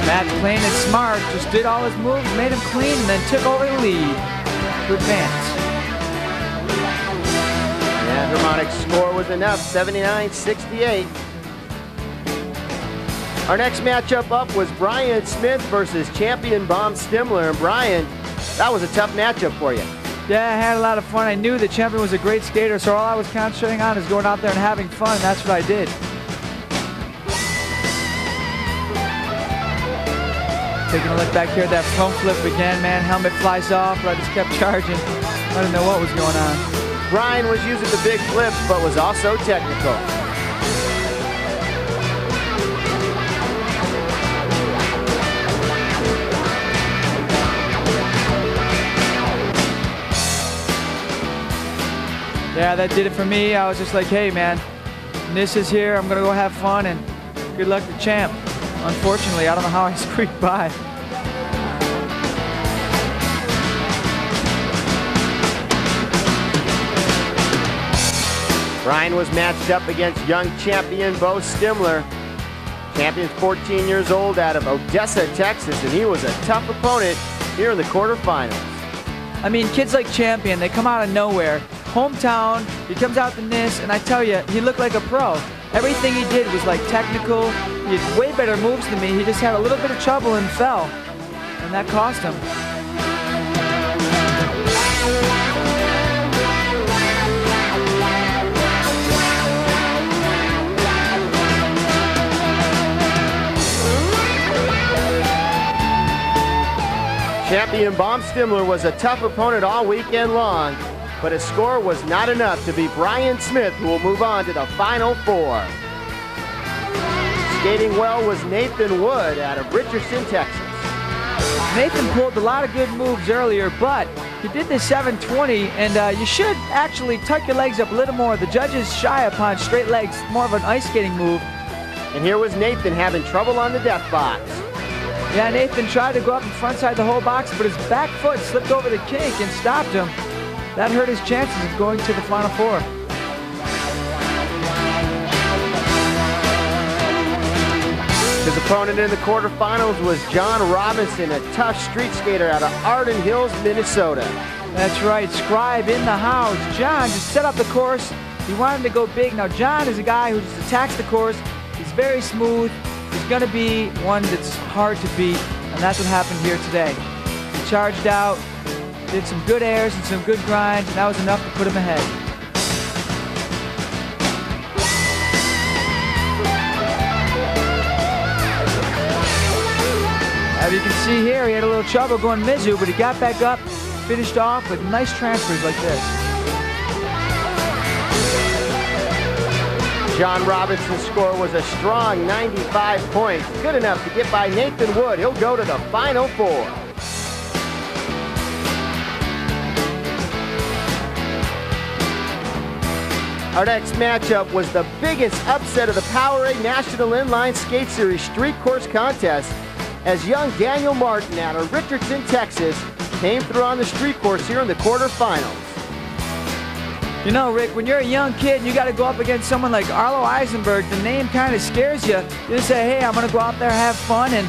[SPEAKER 3] Matt, plain and smart, just did all his moves, made him clean, and then took over the lead to advance.
[SPEAKER 2] Yeah, Harmonic's score was enough, 79-68. Our next matchup up was Brian Smith versus champion Bob Stimler. And Brian, that was a tough matchup for you.
[SPEAKER 3] Yeah, I had a lot of fun. I knew the champion was a great skater, so all I was concentrating on is going out there and having fun, and that's what I did. Taking a look back here at that front flip again, man. Helmet flies off, but I just kept charging. I didn't know what was going on.
[SPEAKER 2] Brian was using the big flips, but was also technical.
[SPEAKER 3] Yeah, that did it for me. I was just like, hey, man, Niss is here. I'm going to go have fun, and good luck to champ. Unfortunately, I don't know how I squeaked by.
[SPEAKER 2] Brian was matched up against young champion Bo Stimler. Champion's 14 years old out of Odessa, Texas, and he was a tough opponent here in the quarterfinals.
[SPEAKER 3] I mean, kids like Champion, they come out of nowhere. Hometown, he comes out to Niss, and I tell you, he looked like a pro. Everything he did was like technical. He had way better moves than me. He just had a little bit of trouble and fell, and that cost him.
[SPEAKER 2] Champion Baumstimler was a tough opponent all weekend long, but his score was not enough to beat Brian Smith, who will move on to the Final Four. Skating well was Nathan Wood out of Richardson, Texas.
[SPEAKER 3] Nathan pulled a lot of good moves earlier, but he did the 720, and you should actually tuck your legs up a little more. The judges shy upon straight legs, more of an ice skating move.
[SPEAKER 2] And here was Nathan having trouble on the death box.
[SPEAKER 3] Yeah, Nathan tried to go up and frontside the whole box, but his back foot slipped over the kink and stopped him. That hurt his chances of going to the Final Four.
[SPEAKER 2] His opponent in the quarterfinals was John Robinson, a tough street skater out of Arden Hills, Minnesota.
[SPEAKER 3] That's right, Scribe in the house. John just set up the course. He wanted to go big. Now, John is a guy who just attacks the course. He's very smooth. He's going to be one that's hard to beat, and that's what happened here today. He charged out, did some good airs and some good grinds, and that was enough to put him ahead. As you can see here, he had a little trouble going Mizu, but he got back up, finished off with nice transfers like this.
[SPEAKER 2] John Robinson's score was a strong 95 points, good enough to get by Nathan Wood. He'll go to the Final Four. Our next matchup was the biggest upset of the Powerade National Inline Skate Series Street Course Contest, as young Daniel Martin out of Richardson, Texas, came through on the street course here in the quarterfinals.
[SPEAKER 3] You know, Rick, when you're a young kid and you got to go up against someone like Arlo Eisenberg, the name kind of scares you. You just say, hey, I'm going to go out there, have fun, and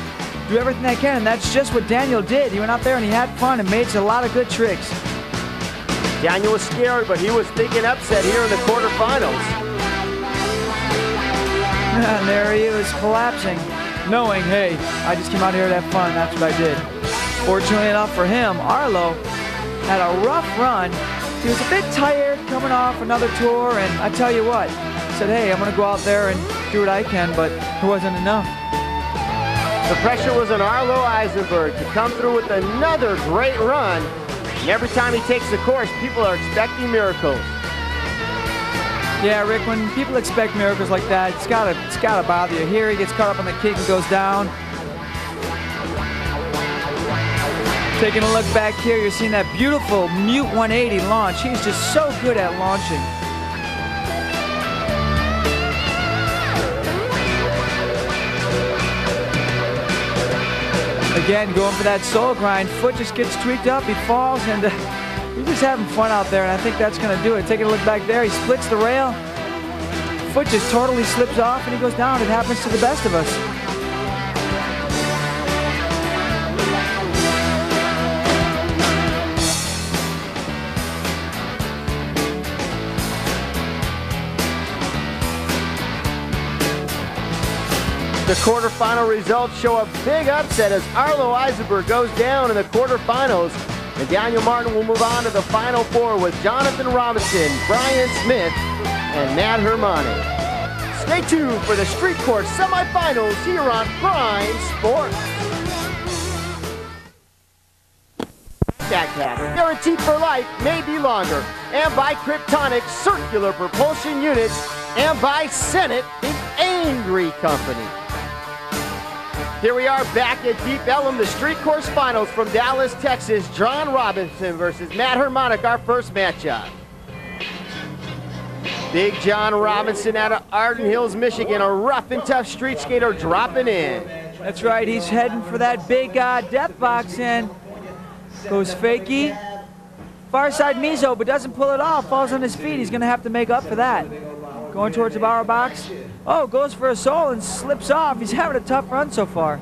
[SPEAKER 3] do everything I can. And that's just what Daniel did. He went out there and he had fun and made a lot of good tricks.
[SPEAKER 2] Daniel was scared, but he was thinking upset here in the quarterfinals.
[SPEAKER 3] And there he was collapsing, knowing, hey, I just came out here to have fun. That's what I did. Fortunately enough for him, Arlo had a rough run. He was a bit tired coming off another tour, and I tell you what, said, hey, I'm going to go out there and do what I can, but it wasn't enough.
[SPEAKER 2] The pressure was on Arlo Eisenberg to come through with another great run. And every time he takes the course, people are expecting miracles.
[SPEAKER 3] Yeah, Rick, when people expect miracles like that, it's gotta bother you. Here he gets caught up on the kick and goes down. Taking a look back here, you're seeing that beautiful mute 180 launch. He's just so good at launching. Again, going for that soul grind. Foot just gets tweaked up, he falls, and he's just having fun out there, and I think that's going to do it. Taking a look back there, he splits the rail. Foot just totally slips off, and he goes down. It happens to the best of us.
[SPEAKER 2] The quarterfinal results show a big upset as Arlo Eisenberg goes down in the quarterfinals, and Daniel Martin will move on to the Final Four with Jonathan Robinson, Brian Smith, and Matt Hermani. Stay tuned for the Street Course semifinals here on Prime Sports. Backpack, guaranteed for life, may be longer, and by Kryptonic Circular Propulsion Units, and by Senate, the Angry Company. Here we are back at Deep Ellum, the Street Course Finals from Dallas, Texas. John Robinson versus Matt Hermani, our first matchup. Big John Robinson out of Arden Hills, Michigan, a rough and tough street skater dropping in.
[SPEAKER 3] That's right, he's heading for that big depth box in. Goes fakie. Far side Mizo, but doesn't pull it off. Falls on his feet. He's going to have to make up for that. Going towards the bower box. Oh, goes for a soul and slips off. He's having a tough run so far.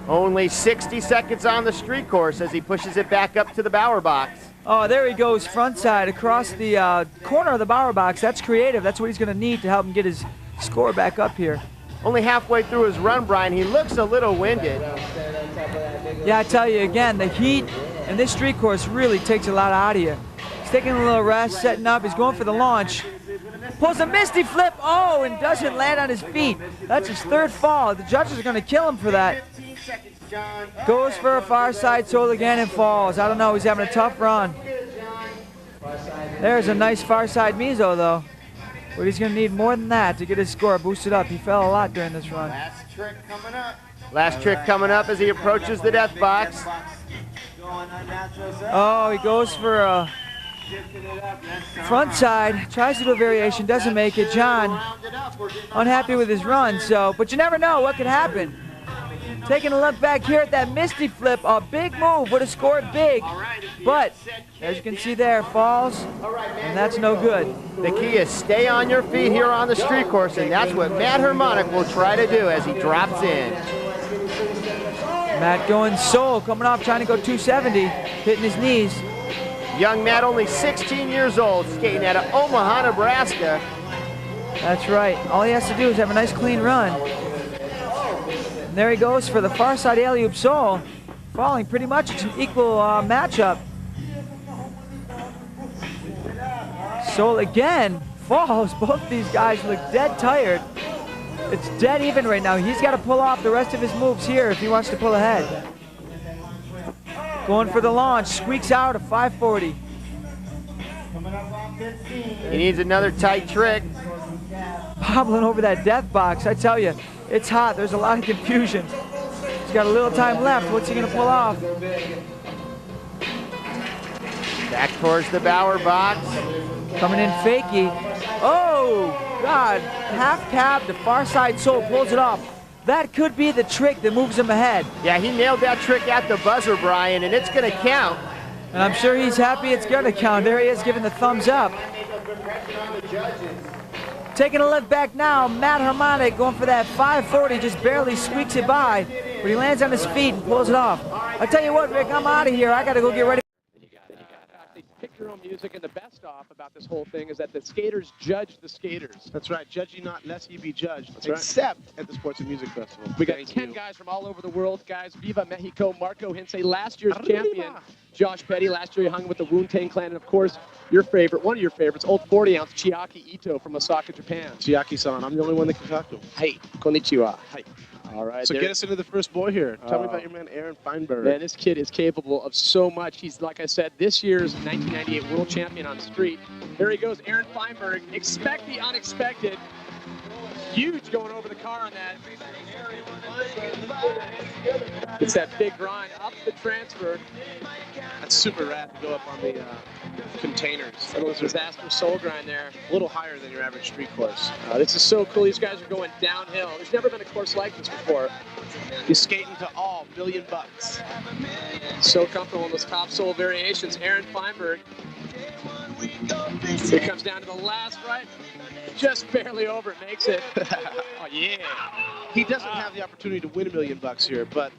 [SPEAKER 2] Only 60 seconds on the street course as he pushes it back up to the bower box.
[SPEAKER 3] Oh, there he goes, front side across the corner of the Bauer box. That's creative. That's what he's going to need to help him get his score back up here.
[SPEAKER 2] Only halfway through his run, Brian. He looks a little winded.
[SPEAKER 3] Yeah, I tell you again, the heat and this street course really takes a lot out of you. He's taking a little rest, setting up. He's going for the launch. Pulls a misty flip. Oh, and doesn't land on his feet. That's his third fall. The judges are going to kill him for that. Goes for a far side sole again and falls. I don't know. He's having a tough run. There's a nice far side meso, though. But he's going to need more than that to get his score boosted up. He fell a lot during this run.
[SPEAKER 2] Last trick coming up. Last trick coming up as he approaches the death box.
[SPEAKER 3] Oh, he goes for a front side. Tries to do a variation. Doesn't make it. John unhappy with his run. But you never know what could happen. Taking a look back here at that misty flip, a big move, would have scored big, but as you can see there, falls, and that's no good.
[SPEAKER 2] The key is stay on your feet here on the street course, and that's what Matt Harmonic will try to do as he drops in.
[SPEAKER 3] Matt going sole, coming off trying to go 270, hitting his knees.
[SPEAKER 2] Young Matt, only 16 years old, skating out of Omaha, Nebraska.
[SPEAKER 3] That's right. All he has to do is have a nice clean run. And there he goes for the far side alley-oop sole, falling pretty much. It's an equal matchup. Sole again falls. Both these guys look dead tired. It's dead even right now. He's got to pull off the rest of his moves here if he wants to pull ahead. Going for the launch, squeaks out a 540.
[SPEAKER 2] He needs another tight trick.
[SPEAKER 3] Hobbling over that death box, I tell you. It's hot. There's a lot of confusion. He's got a little time left. What's he going to pull off?
[SPEAKER 2] Back towards the Bauer box.
[SPEAKER 3] Coming in fakey. Oh, God. Half cab, the far side sole pulls it off. That could be the trick that moves him ahead.
[SPEAKER 2] Yeah, he nailed that trick at the buzzer, Brian, and it's going to count.
[SPEAKER 3] And I'm sure he's happy it's going to count. There he is giving the thumbs up. Taking a look back now, Matt Harmonic going for that 540, just barely squeaks it by, but he lands on his feet and pulls it off. I'll tell you what, Rick, I'm out of here. I got to go get ready.
[SPEAKER 16] Pick your own music, and the best off about this whole thing is that the skaters judge the skaters.
[SPEAKER 17] That's right. Judge ye not, lest ye be judged.
[SPEAKER 16] That's right.
[SPEAKER 17] Except at the Sports and Music Festival.
[SPEAKER 16] We got 10 guys from all over the world, guys. Viva Mexico, Marco Hensei, last year's champion. Josh Petty, last year he hung with the Wu-Tang Clan, and of course, your favorite, one of your favorites, old 40-ounce Chiaki Ito from Osaka, Japan.
[SPEAKER 17] Chiaki-san, I'm the only one that can talk to him.
[SPEAKER 16] Hey, konnichiwa. Hey. All right.
[SPEAKER 17] So get us into the first boy here. Tell me about your man, Aaron Feinberg.
[SPEAKER 16] Man, this kid is capable of so much. He's, like I said, this year's 1998 world champion on street. Here he goes, Aaron Feinberg. Expect the unexpected. Huge going over the car on that. It's that big grind up the transfer.
[SPEAKER 17] That's super rad to go up on the containers.
[SPEAKER 16] A little disaster soul grind there.
[SPEAKER 17] A little higher than your average street course.
[SPEAKER 16] This is so cool. These guys are going downhill. There's never been a course like this before.
[SPEAKER 17] He's skating to all $1 million.
[SPEAKER 16] So comfortable in those top soul variations. Aaron Feinberg. Here comes down to the last right. Just barely over it, makes it. Oh, yeah.
[SPEAKER 17] He doesn't have the opportunity to win $1 million here, but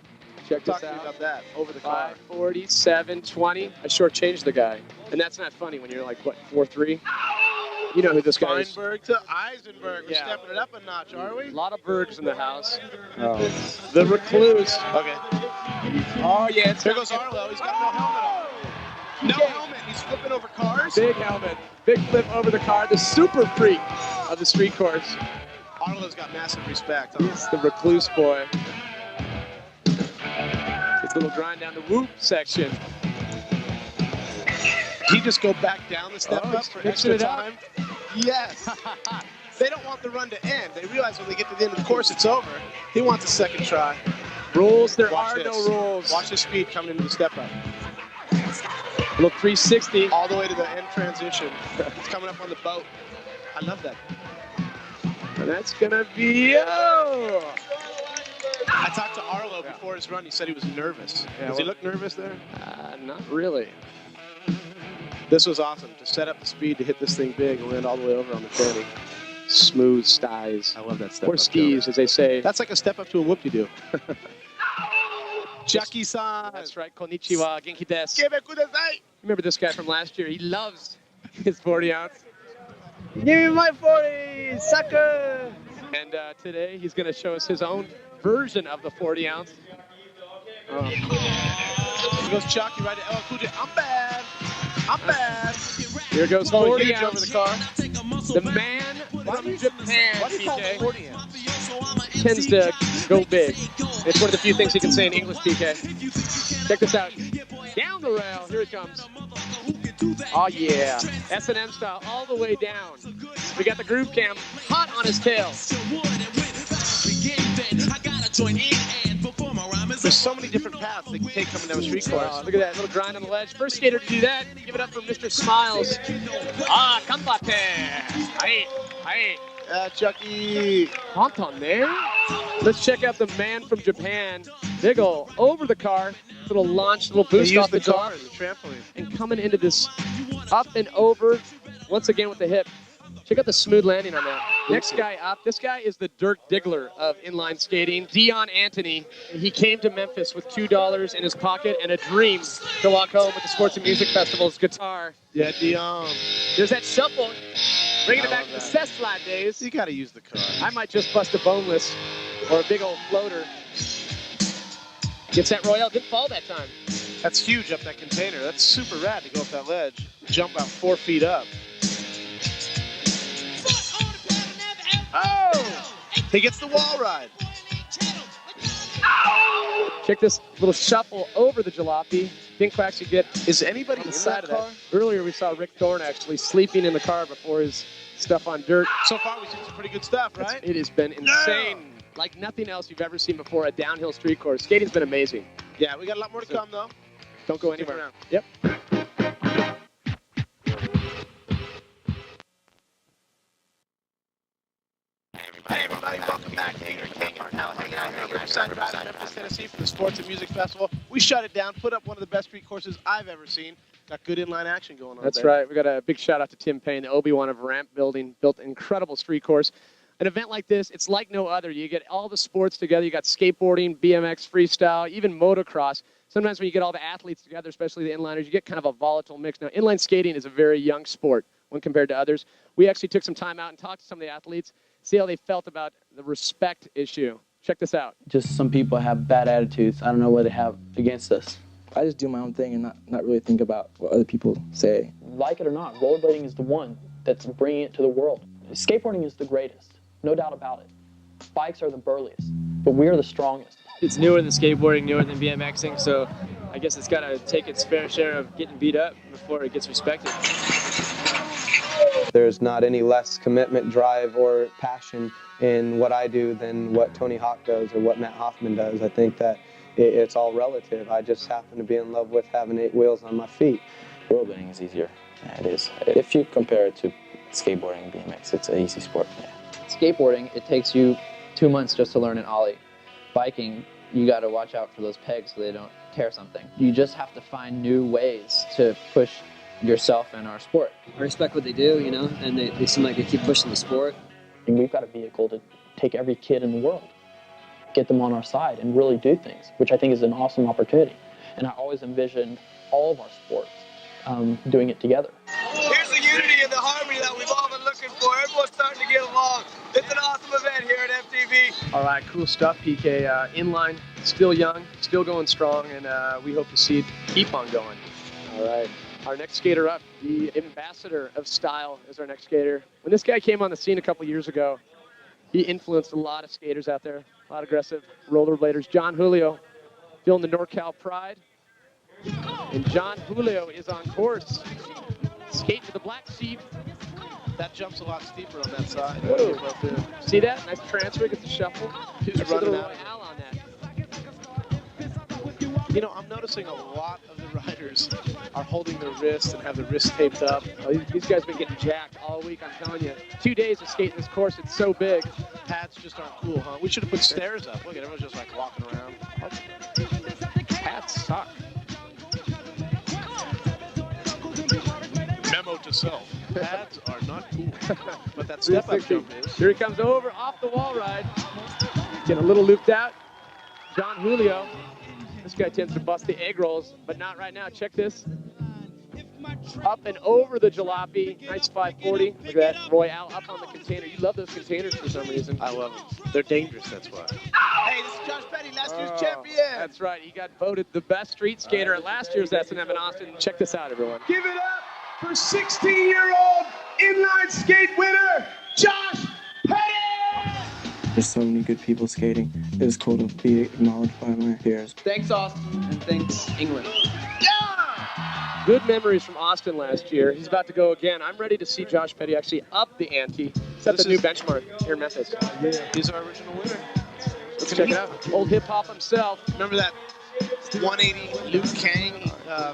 [SPEAKER 16] check this
[SPEAKER 17] talk
[SPEAKER 16] out.
[SPEAKER 17] about that over the car.
[SPEAKER 16] 547.20. I shortchanged the guy. And that's not funny when you're like, what, 4'3"? You know who this guy is.
[SPEAKER 17] Feinberg to Eisenberg. We're stepping it up a notch, are we?
[SPEAKER 16] A lot of Bergs in the house. Oh. The Recluse.
[SPEAKER 17] Okay.
[SPEAKER 16] Oh, yeah.
[SPEAKER 17] There goes Arlo. He's got no helmet on. No helmet. He's flipping over cars.
[SPEAKER 16] Big helmet. Big flip over the car. The super freak of the street course.
[SPEAKER 17] Arlo's got massive respect.
[SPEAKER 16] He's the Recluse boy. His little grind down the whoop section.
[SPEAKER 17] Did he just go back down the step up for extra time? Yes. They don't want the run to end. They realize when they get to the end of the course, it's over. He wants a second try.
[SPEAKER 16] Rules, there
[SPEAKER 17] Watch
[SPEAKER 16] are
[SPEAKER 17] this.
[SPEAKER 16] no rules.
[SPEAKER 17] Watch the speed coming into the step up.
[SPEAKER 16] A little 360.
[SPEAKER 17] All the way to the end transition. It's coming up on the boat. I love that.
[SPEAKER 16] And that's going to be... Oh!
[SPEAKER 17] I talked to Arlo before his run. He said he was nervous. Does he look nervous there?
[SPEAKER 16] Not really.
[SPEAKER 17] This was awesome. To set up the speed to hit this thing big and land all the way over on the tranny.
[SPEAKER 16] Smooth styes.
[SPEAKER 17] I love that step
[SPEAKER 16] or skis, as they say.
[SPEAKER 17] That's like a step up to a whoop-de-doo. Jackie-san.
[SPEAKER 16] That's right. Konnichiwa. Genki desu. Remember this guy from last year? He loves his 40 ounce.
[SPEAKER 12] Give me my 40, sucker!
[SPEAKER 16] And today he's going to show us his own version of the 40 ounce.
[SPEAKER 17] Here goes Chucky right at Cool J. I'm bad. I'm bad.
[SPEAKER 16] Here goes 40
[SPEAKER 17] huge
[SPEAKER 16] ounce.
[SPEAKER 17] over the car.
[SPEAKER 16] The man from Japan,
[SPEAKER 17] Why do you call it
[SPEAKER 16] PK,
[SPEAKER 17] 40 ounce?
[SPEAKER 16] tends to go big. It's one of the few things he can say in English, PK. Check this out. Down the rail. Here he comes. Oh, yeah. S&M style all the way down. We got the groove cam hot on his tail.
[SPEAKER 17] There's so many different paths they can take coming down the street course.
[SPEAKER 16] Look at that little grind on the ledge. First skater to do that. Give it up for Mr. Smiles. Ah, kambate. Aye.
[SPEAKER 17] Chucky.
[SPEAKER 16] Honton there. Let's check out the man from Japan. Big ol' over the car. Little launch, little boost off the car.
[SPEAKER 17] The trampoline.
[SPEAKER 16] And coming into this up and over, once again with the hip. Check out the smooth landing on that. Next guy up, this guy is the Dirk Diggler of inline skating, Dion Anthony. He came to Memphis with $2 in his pocket and a dream to walk home with the Sports and Music Festival's guitar.
[SPEAKER 17] Yeah, Dion.
[SPEAKER 16] There's that shuffle, bringing it back to the Cessla days.
[SPEAKER 17] You got to use the car.
[SPEAKER 16] I might just bust a boneless or a big old floater. Gets that Royale, didn't fall that time.
[SPEAKER 17] That's huge up that container. That's super rad to go up that ledge. Jump about 4 feet up. Oh! He gets the wall ride.
[SPEAKER 16] Check this little shuffle over the jalopy. Pink Quacks you get.
[SPEAKER 17] Is anybody
[SPEAKER 16] on the
[SPEAKER 17] in
[SPEAKER 16] side
[SPEAKER 17] that
[SPEAKER 16] of
[SPEAKER 17] car?
[SPEAKER 16] that? Earlier we saw Rick Thorne actually sleeping in the car before his stuff on dirt.
[SPEAKER 17] So far we've seen some pretty good stuff, right?
[SPEAKER 16] It has been insane. Like nothing else you've ever seen before, a downhill street course. Skating's been amazing.
[SPEAKER 17] Yeah, we got a lot more to come though.
[SPEAKER 16] Don't go
[SPEAKER 17] Stick
[SPEAKER 16] anywhere.
[SPEAKER 17] around.
[SPEAKER 16] Yep.
[SPEAKER 17] Hey everybody, welcome back. Hager King are now hanging out here beside Memphis, Tennessee for the Sports and Music Festival. We shut it down, put up one of the best street courses I've ever seen. Got good inline action going on.
[SPEAKER 16] That's
[SPEAKER 17] there.
[SPEAKER 16] right. We got a big shout out to Tim Payne, the Obi-Wan of ramp building, built an incredible street course. An event like this, it's like no other. You get all the sports together. You got skateboarding, BMX, freestyle, even motocross. Sometimes when you get all the athletes together, especially the inliners, you get kind of a volatile mix. Now, inline skating is a very young sport when compared to others. We actually took some time out and talked to some of the athletes, see how they felt about the respect issue. Check this out.
[SPEAKER 7] Just some people have bad attitudes. I don't know what they have against us.
[SPEAKER 18] I just do my own thing and not really think about what other people say.
[SPEAKER 19] Like it or not, rollerblading is the one that's bringing it to the world. Skateboarding is the greatest, no doubt about it. Bikes are the burliest, but we're the strongest.
[SPEAKER 3] It's newer than skateboarding, newer than BMXing, so I guess it's got to take its fair share of getting beat up before it gets respected.
[SPEAKER 20] There's not any less commitment, drive, or passion in what I do than what Tony Hawk does or what Matt Hoffman does. I think that it's all relative. I just happen to be in love with having 8 wheels on my feet.
[SPEAKER 18] Rollerblading is easier. Yeah, it is. If you compare it to skateboarding and BMX, it's an easy sport. Yeah.
[SPEAKER 19] Skateboarding, it takes you 2 months just to learn an ollie. Biking, you got to watch out for those pegs so they don't tear something. You just have to find new ways to push yourself in our sport.
[SPEAKER 3] I respect what they do, you know, and they seem like they keep pushing the sport.
[SPEAKER 19] And we've got a vehicle to take every kid in the world, get them on our side and really do things, which I think is an awesome opportunity. And I always envisioned all of our sports doing it together.
[SPEAKER 21] Here's the unity and the harmony that we've all been looking for. Everyone's starting to get along. It's an awesome event here at MTV.
[SPEAKER 16] All right, cool stuff, PK. Inline, still young, still going strong, and we hope to see it keep on going. All right. Our next skater up, the ambassador of style, is our next skater. When this guy came on the scene a couple years ago, he influenced a lot of skaters out there, a lot of aggressive rollerbladers. John Julio, feeling the NorCal pride. And John Julio is on course. Skate to the black sheep.
[SPEAKER 17] That jumps a lot steeper on that side.
[SPEAKER 16] See that? Nice transfer, gets the shuffle.
[SPEAKER 17] Who's running out?
[SPEAKER 16] Royale on that.
[SPEAKER 17] You know, I'm noticing a lot of the riders are holding their wrists and have their wrists taped up.
[SPEAKER 16] Oh, these guys have been getting jacked all week, I'm telling you. 2 days of skating this course, it's so big.
[SPEAKER 17] Pads just aren't cool, huh? We should have put stairs up. Look at everyone's just like walking around.
[SPEAKER 16] Pads suck.
[SPEAKER 17] Memo to self. Pads are not cool. But that step-up jump is.
[SPEAKER 16] Here he comes over, off the wall ride. Getting a little looped out. John Julio. This guy tends to bust the egg rolls, but not right now. Check this. Up and over the jalopy. Nice 540. Look at that. Royale up on the container. You love those containers for some reason.
[SPEAKER 17] I love them. They're dangerous, that's why.
[SPEAKER 21] Hey, this is Josh Petty, last year's
[SPEAKER 16] Oh,
[SPEAKER 21] champion.
[SPEAKER 16] That's right. He got voted the best street skater at last year's S&M in Austin. Check this out, everyone.
[SPEAKER 21] Give it up for 16-year-old inline skate winner, Josh Petty!
[SPEAKER 18] There's so many good people skating. It was cool to be acknowledged by my peers.
[SPEAKER 3] Thanks, Austin, and thanks, England.
[SPEAKER 16] Good memories from Austin last year. He's about to go again. I'm ready to see Josh Petty actually up the ante, set the new benchmark here in Memphis.
[SPEAKER 17] Yeah, he's our original winner.
[SPEAKER 16] Let's check it out. Old hip-hop himself.
[SPEAKER 17] Remember that 180 Luke Kang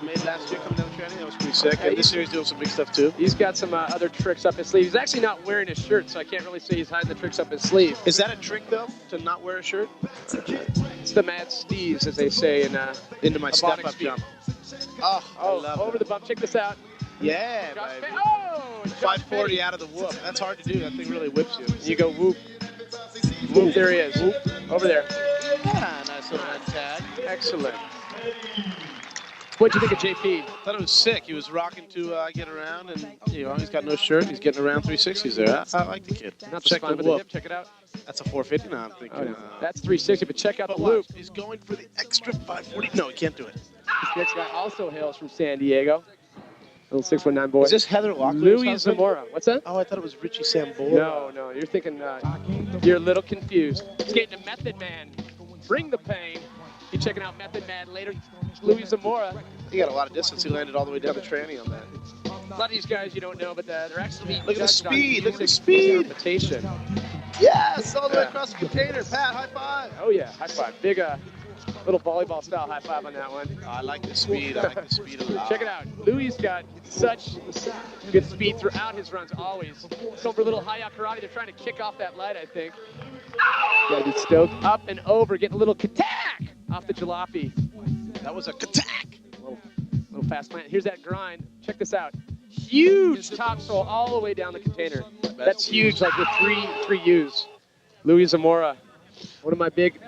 [SPEAKER 17] made last year coming down the tranny? That was pretty sick. And this year he's doing some big stuff too.
[SPEAKER 16] He's got some other tricks up his sleeve. He's actually not wearing his shirt, so I can't really say he's hiding the tricks up his sleeve.
[SPEAKER 17] Is that a trick though, to not wear a shirt?
[SPEAKER 16] It's the mad steves, as they say in
[SPEAKER 17] into my
[SPEAKER 16] robotic
[SPEAKER 17] step-up
[SPEAKER 16] speed.
[SPEAKER 17] jump. Oh, I love
[SPEAKER 16] over the bump. Check this out.
[SPEAKER 17] Yeah,
[SPEAKER 16] Josh
[SPEAKER 17] baby.
[SPEAKER 16] Oh, Josh
[SPEAKER 17] 540
[SPEAKER 16] Petty.
[SPEAKER 17] out of the whoop. That's hard to do. That thing really whips you.
[SPEAKER 16] You go whoop. Whoop, there he is. Whoop. Over there.
[SPEAKER 17] Yeah, nice little red tag.
[SPEAKER 16] Excellent. What'd you think of JP?
[SPEAKER 17] Thought it was sick. He was rocking to get around, and you know he's got no shirt. He's getting around 360s there. I like the kid.
[SPEAKER 16] Not the
[SPEAKER 17] Check
[SPEAKER 16] spine,
[SPEAKER 17] the
[SPEAKER 16] but the
[SPEAKER 17] whoop.
[SPEAKER 16] hip. Check it out.
[SPEAKER 17] That's a 450 now. I'm thinking.
[SPEAKER 16] Oh, no. That's 360, but check out the
[SPEAKER 17] But
[SPEAKER 16] loop.
[SPEAKER 17] watch, he's going for the extra 540. No, he can't do it.
[SPEAKER 16] This next guy also hails from San Diego. Little 619 boy.
[SPEAKER 17] Is this Heather Locklear's
[SPEAKER 16] Louis
[SPEAKER 17] husband?
[SPEAKER 16] Zamora. What's that?
[SPEAKER 17] Oh, I thought it was Richie Sambora.
[SPEAKER 16] No, you're thinking, you're a little confused. Skating to Method Man. Bring the pain. You're checking out Method Man later. Louis Zamora.
[SPEAKER 17] He got a lot of distance. He landed all the way down the tranny on that.
[SPEAKER 16] A lot of these guys you don't know, but they're actually
[SPEAKER 17] Look at the
[SPEAKER 16] judged on
[SPEAKER 17] speed. Look at the
[SPEAKER 16] music
[SPEAKER 17] speed.
[SPEAKER 16] interpretation.
[SPEAKER 17] Yes, all the way across the container. Pat, high five.
[SPEAKER 16] Oh yeah, high five. Big little volleyball style high five on that one.
[SPEAKER 17] I like the speed. I like the speed a lot.
[SPEAKER 16] Check it out. Louis got such good speed throughout his runs, always. So for a little high out karate, they're trying to kick off that light, I think. Gotta be stoked. Up and over, getting a little katak off the jalopy.
[SPEAKER 17] That was a katak.
[SPEAKER 16] Little fast plant. Here's that grind. Check this out. Huge topsoil all the way down the container. That's huge, like with three U's. Louis Zamora, one of my big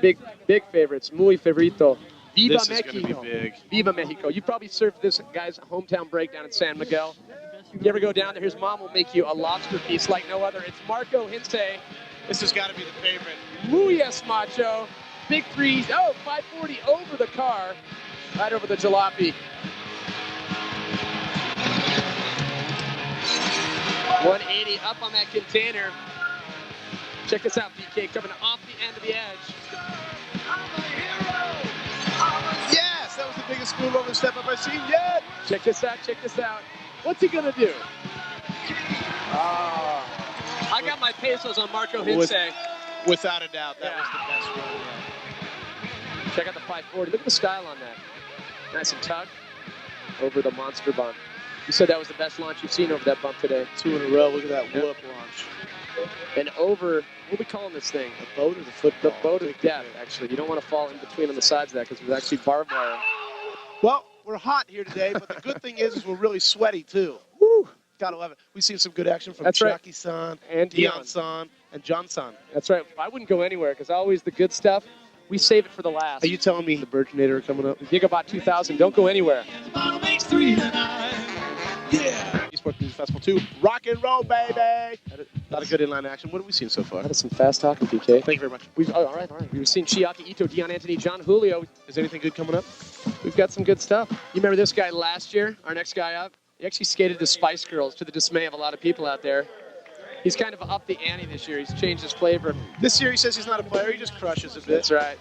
[SPEAKER 16] favorites. Muy favorito. Viva
[SPEAKER 17] This is
[SPEAKER 16] Mexico.
[SPEAKER 17] gonna be big.
[SPEAKER 16] Viva Mexico. You probably served this guy's hometown breakdown in San Miguel. You ever go down there, his mom will make you a lobster piece like no other. It's Marco Hince.
[SPEAKER 17] This has got to be the favorite.
[SPEAKER 16] Muy es macho. Big threes. Oh, 540 over the car. Right over the jalopy. 180 up on that container. Check this out, BK, coming off the end of the edge.
[SPEAKER 17] Yes, that was the biggest move over the step up I've seen yet.
[SPEAKER 16] Check this out, check this out. What's he gonna do? I got my pesos on Marco Hince.
[SPEAKER 17] Without a doubt, that was the best run yet.
[SPEAKER 16] Check out the 540. Look at the style on that. Nice and tugged over the monster bump. You said that was the best launch you've seen over that bump today.
[SPEAKER 17] 2 in a row. Look at that whoop launch.
[SPEAKER 16] And over, what are we calling this thing?
[SPEAKER 17] The boat or the football?
[SPEAKER 16] The boat of death, actually. You don't want to fall in between on the sides of that because there's actually barbed wire.
[SPEAKER 17] Well, we're hot here today, but the good thing is we're really sweaty too. Woo! Gotta love it. We've seen some good action from Chucky-san,
[SPEAKER 16] and
[SPEAKER 17] Dion-san, and John-san.
[SPEAKER 16] That's right. I wouldn't go anywhere because always the good stuff, we save it for the last.
[SPEAKER 17] Are you telling me the Burgeonator are coming up?
[SPEAKER 16] Gigabot 2000, don't go anywhere.
[SPEAKER 17] Yeah. Esports Music Festival 2. Rock and roll, baby. A lot of good inline action. What have we seen so far?
[SPEAKER 16] That is some fast talking, PK.
[SPEAKER 17] Thank you very much.
[SPEAKER 16] All right. We've seen Chiaki Ito, Dion Anthony, John Julio.
[SPEAKER 17] Is anything good coming up?
[SPEAKER 16] We've got some good stuff. You remember this guy last year, our next guy up? He actually skated to Spice Girls, to the dismay of a lot of people out there. He's kind of up the ante this year. He's changed his flavor.
[SPEAKER 17] This year he says he's not a player. He just crushes a bit.
[SPEAKER 16] That's right.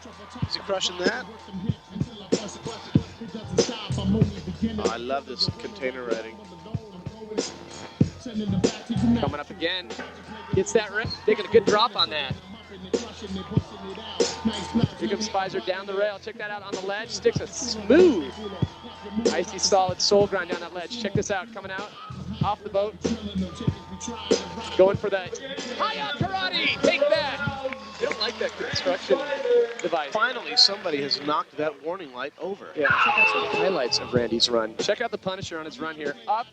[SPEAKER 17] Is he crushing that? Oh, I love this container riding.
[SPEAKER 16] Coming up again. Gets that rip. Taking a good drop on that. Here comes Spicer down the rail. Check that out on the ledge. Sticks a smooth, icy solid soul grind down that ledge. Check this out. Coming out off the boat. Going for that high-out karate. Take that. They don't like that construction device.
[SPEAKER 17] Finally, somebody has knocked that warning light over.
[SPEAKER 16] Yeah, check out some highlights of Randy's run. Check out the Punisher on his run here. Up,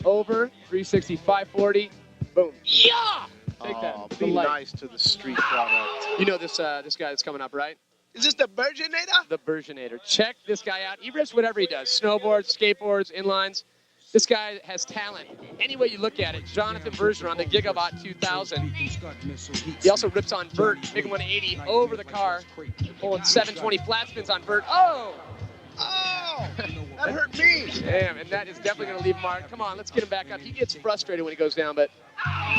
[SPEAKER 16] over, 360, 540, boom. Yeah! Take that.
[SPEAKER 17] Be nice to the street product.
[SPEAKER 16] You know this this guy that's coming up, right?
[SPEAKER 17] Is this the Burgeonator?
[SPEAKER 16] The Burgeonator. Check this guy out. He rips whatever he does. Snowboards, skateboards, inlines. This guy has talent. Any way you look at it, Jonathan Bergeron, the Gigabot 2000. He also rips on vert, big 180 over the car, pulling 720 flat spins on vert. Oh!
[SPEAKER 17] Oh! That hurt me!
[SPEAKER 16] Damn, and that is definitely going to leave a mark. Come on, let's get him back up. He gets frustrated when he goes down, but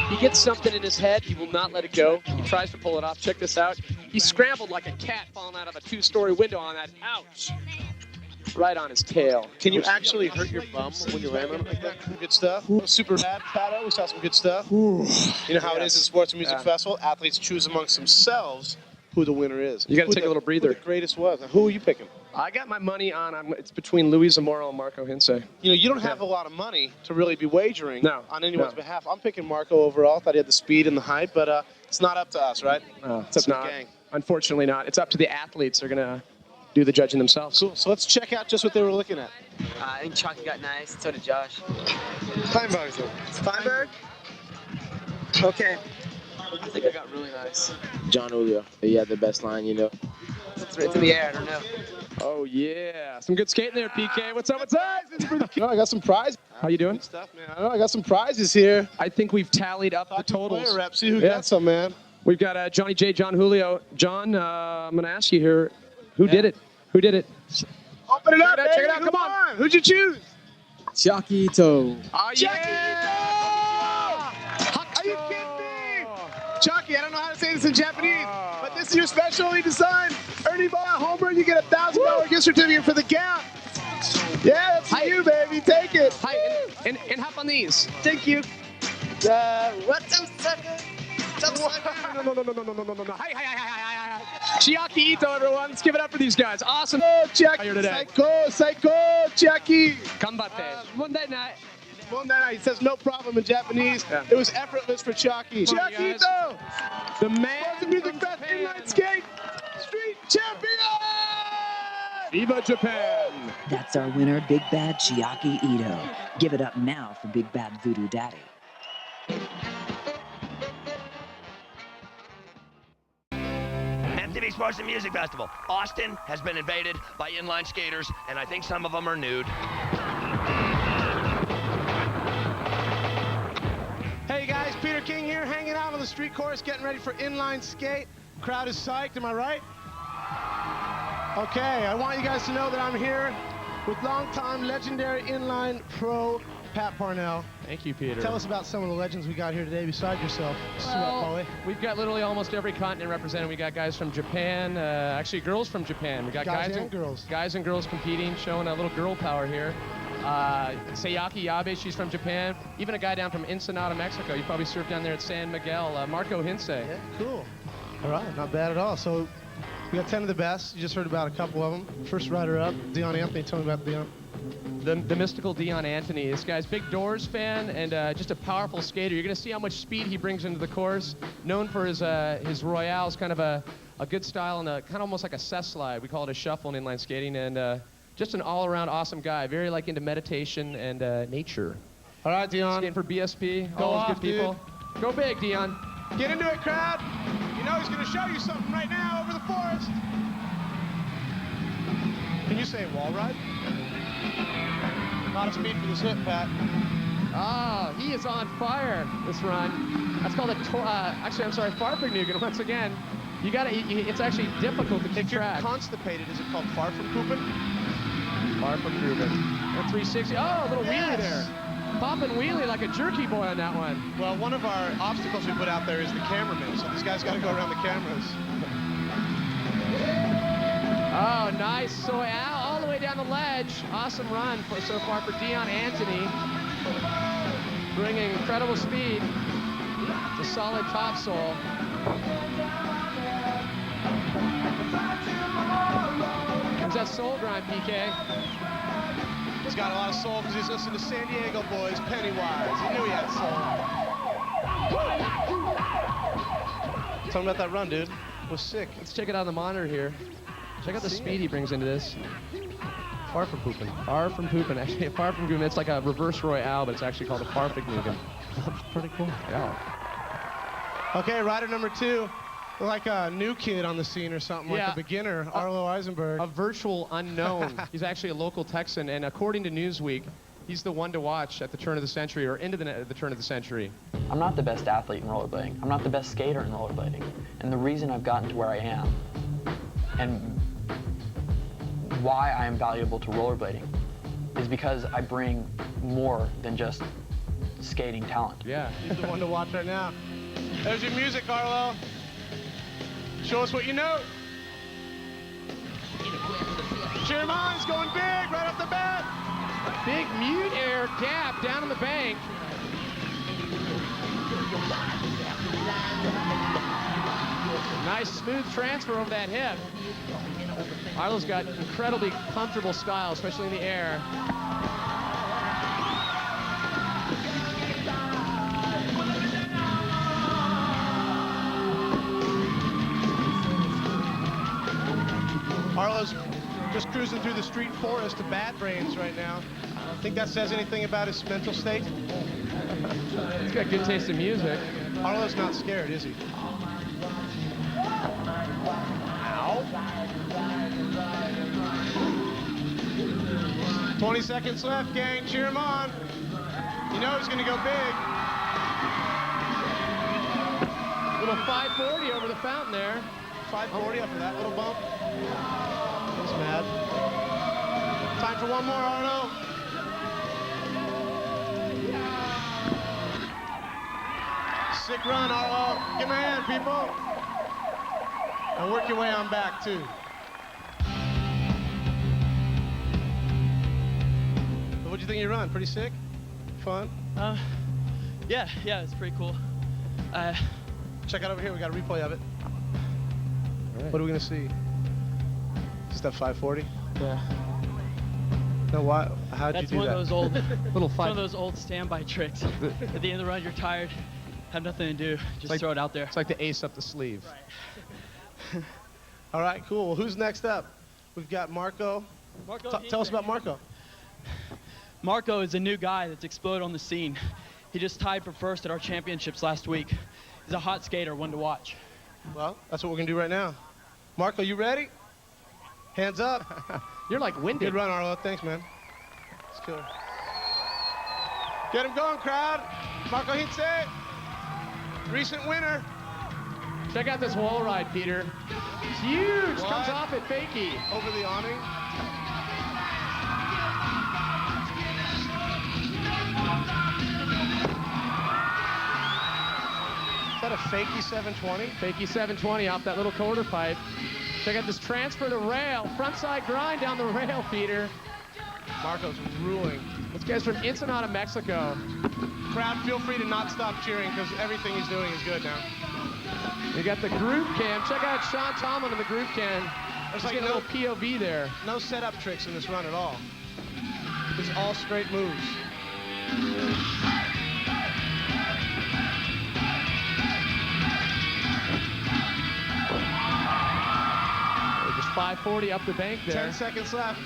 [SPEAKER 16] he gets something in his head. He will not let it go. He tries to pull it off. Check this out. He scrambled like a cat falling out of a 2-story window on that. Ouch! Right on his tail.
[SPEAKER 17] Can you actually hurt your bum when you land on it like that? Good stuff. Super mad, Pato. We saw some good stuff. You know how it is in Sports and Music Festival? Athletes choose amongst themselves who the winner is.
[SPEAKER 16] You got to take a little breather.
[SPEAKER 17] Who the greatest was. Who are you picking?
[SPEAKER 16] I got my money on, it's between Luis Zamora and Marco Hince.
[SPEAKER 17] You know, you don't have a lot of money to really be wagering on anyone's behalf. I'm picking Marco overall. Thought he had the speed and the height, but it's not up to us, right?
[SPEAKER 16] No,
[SPEAKER 17] it's up to
[SPEAKER 16] not.
[SPEAKER 17] the gang.
[SPEAKER 16] Unfortunately not. It's up to the athletes. They're going to do the judging themselves.
[SPEAKER 17] Cool. So let's check out just what they were looking at.
[SPEAKER 4] I think Chalky got nice, so did Josh.
[SPEAKER 17] Feinberg? Okay.
[SPEAKER 4] I think I got really nice.
[SPEAKER 22] John Julio. He had the best line, you know.
[SPEAKER 4] It's in the air, I don't know.
[SPEAKER 16] Oh, yeah. Some good skating there, PK. What's up? What's up?
[SPEAKER 17] I got some prizes.
[SPEAKER 16] How you doing?
[SPEAKER 17] Good stuff, man. I got some prizes here.
[SPEAKER 16] I think we've tallied up the totals.
[SPEAKER 17] Player rep. See who got some, man.
[SPEAKER 16] We've got Johnny J, John Julio. John, I'm going to ask you here, who did it? Who did it?
[SPEAKER 17] Open it up,
[SPEAKER 16] Check it out. Come on.
[SPEAKER 17] Who'd you choose?
[SPEAKER 7] Chalky Ito.
[SPEAKER 16] Oh,
[SPEAKER 17] yeah! Are you kidding me? Chalky, I don't know how to say this in Japanese, but this is your specially designed Ernie Ball homer. You get a $1,000 gift certificate for the Gap. Yeah, that's for you, baby. Take it.
[SPEAKER 16] Hi, and hop on these.
[SPEAKER 17] Thank you.
[SPEAKER 4] What's up, sucker?
[SPEAKER 16] No. Hi. Chiaki Ito, everyone. Let's give it up for these guys. Awesome.
[SPEAKER 17] Oh, Jackie.
[SPEAKER 16] Here today.
[SPEAKER 17] Psycho, Jackie.
[SPEAKER 16] Kanbatte. Monday night.
[SPEAKER 17] He says no problem in Japanese. Yeah. It was effortless for Chalky. Chalky Ito.
[SPEAKER 16] The man.
[SPEAKER 17] Sports and Music Fest Inline Skate Street Champion.
[SPEAKER 16] Viva Japan.
[SPEAKER 23] That's our winner, Big Bad Chiaki Ito. Give it up now for Big Bad Voodoo Daddy.
[SPEAKER 24] MTV Sports and Music Festival. Austin has been invaded by inline skaters, and I think some of them are nude.
[SPEAKER 17] Hey guys, Peter King here, hanging out on the street course, getting ready for inline skate. Crowd is psyched, am I right? Okay, I want you guys to know that I'm here with longtime legendary inline pro Pat Parnell.
[SPEAKER 16] Thank you, Peter.
[SPEAKER 17] Tell us about some of the legends we got here today besides yourself.
[SPEAKER 16] Well, we've got literally almost every continent represented. We got guys from Japan, actually girls from Japan. We got guys and girls. Guys and girls competing, showing a little girl power here. Sayaki Yabe, she's from Japan. Even a guy down from Ensenada, Mexico. You probably surfed down there at San Miguel. Marco Hince.
[SPEAKER 17] Yeah, cool. All right, not bad at all. So we got 10 of the best. You just heard about a couple of them. First rider up, Dion Anthony. Tell me about Dion.
[SPEAKER 16] The mystical Dion Anthony. This guy's big Doors fan and just a powerful skater. You're going to see how much speed he brings into the course. Known for his Royales, kind of a good style and kind of almost like a cess slide. We call it a shuffle in inline skating. And just an all-around awesome guy. Very into meditation and nature.
[SPEAKER 17] All right, Dion.
[SPEAKER 16] Skating for BSP.
[SPEAKER 17] Go
[SPEAKER 16] Always
[SPEAKER 17] off,
[SPEAKER 16] good people.
[SPEAKER 17] Dude.
[SPEAKER 16] Go big, Dion.
[SPEAKER 17] Get into it, crowd. You know he's going to show you something right now over the forest. Can you say wall ride? Not a speed for this hip, Pat.
[SPEAKER 16] Ah, he is on fire this run. That's called actually, I'm sorry, Farfignugan once again. You gotta, it's actually difficult to keep track.
[SPEAKER 17] If you're constipated, is it called far from pooping?
[SPEAKER 16] Far from pooping. And 360, oh, a little wheelie there. Popping wheelie like a jerky boy on that one.
[SPEAKER 17] Well, one of our obstacles we put out there is the cameraman, so these guys gotta go around the cameras.
[SPEAKER 16] Oh, nice. So all the way down the ledge. Awesome run so far for Dion Anthony. Bringing incredible speed. It's a solid topsoul. There's that soul grind, PK.
[SPEAKER 17] He's got a lot of soul because he's listening to San Diego boys, Pennywise. He knew he had soul. Tell me about that run, dude. It was sick.
[SPEAKER 16] Let's check it out on the monitor here. Check out the speed he brings into this.
[SPEAKER 17] Far from pooping.
[SPEAKER 16] Far from pooping. Actually, far from pooping. It's like a reverse Royale, but it's actually called a Farfignugan.
[SPEAKER 17] That's pretty cool.
[SPEAKER 16] Yeah.
[SPEAKER 17] Okay, rider number 2. Like a new kid on the scene or something, like a beginner, Arlo Eisenberg.
[SPEAKER 16] A virtual unknown. He's actually a local Texan, and according to Newsweek, He's the one to watch at the turn of the century or into the turn of the century.
[SPEAKER 18] I'm not the best athlete in rollerblading. I'm not the best skater in rollerblading. And the reason I've gotten to where I am and why I am valuable to rollerblading is because I bring more than just skating talent.
[SPEAKER 17] Yeah, he's the one to watch right now. There's your music, Arlo. Show us what you know. Cheer him on, he's going big right off the bat.
[SPEAKER 16] Big mute air gap down in the bank. Nice smooth transfer over that hip. Arlo's got incredibly comfortable style, especially in the air.
[SPEAKER 17] Arlo's just cruising through the street forest to Bad Brains right now. Think that says anything about his mental state?
[SPEAKER 16] He's got good taste in music.
[SPEAKER 17] Arlo's not scared, is he? Ow. 20 seconds left, gang. Cheer him on. You know he's going to go big.
[SPEAKER 16] Little 540 over the fountain there.
[SPEAKER 17] 540 after that little bump. He's mad. Time for one more, Arlo. Sick run, Arlo. Give him a hand, people. And work your way on back, too. So what'd you think of your run? Pretty sick? Fun?
[SPEAKER 14] Yeah, it's pretty cool.
[SPEAKER 17] Check out over here. We got a replay of it. Right. What are we going to see? Just that 540?
[SPEAKER 14] Yeah.
[SPEAKER 17] No, why? How'd you do that?
[SPEAKER 14] That's one of those old,
[SPEAKER 17] little
[SPEAKER 14] one of those old standby tricks. At the end of the run, you're tired, have nothing to do, just
[SPEAKER 17] like,
[SPEAKER 14] throw it out there.
[SPEAKER 17] It's like the ace up the sleeve.
[SPEAKER 14] Right.
[SPEAKER 17] All right, cool. Well, who's next up? We've got Marco. Tell us about Marco.
[SPEAKER 14] Marco is a new guy that's exploded on the scene. He just tied for first at our championships last week. He's a hot skater, one to watch.
[SPEAKER 17] Well, that's what we're going to do right now. Marco, you ready? Hands up.
[SPEAKER 16] You're like winded.
[SPEAKER 17] Good run, Arlo. Thanks, man. Let's kill her. Get him going, crowd. Marco Hintze, recent winner.
[SPEAKER 16] Check out this wall ride, Peter. It's huge.
[SPEAKER 17] What?
[SPEAKER 16] Comes off at fakie.
[SPEAKER 17] Over the awning. Is that a fakie 720?
[SPEAKER 16] Fakie 720 off that little quarter pipe. Check out this transfer to rail. Frontside grind down the rail, Peter.
[SPEAKER 17] Marco's ruling.
[SPEAKER 16] This guy's from Ensenada, Mexico.
[SPEAKER 17] Crowd, feel free to not stop cheering because everything he's doing is good now.
[SPEAKER 16] We got the group cam. Check out Sean Tomlin in the group cam.
[SPEAKER 17] There's
[SPEAKER 16] like
[SPEAKER 17] like
[SPEAKER 16] a little POV there.
[SPEAKER 17] No setup tricks in this run at all. It's all straight moves.
[SPEAKER 16] Just 540 up the bank there.
[SPEAKER 17] 10 seconds left.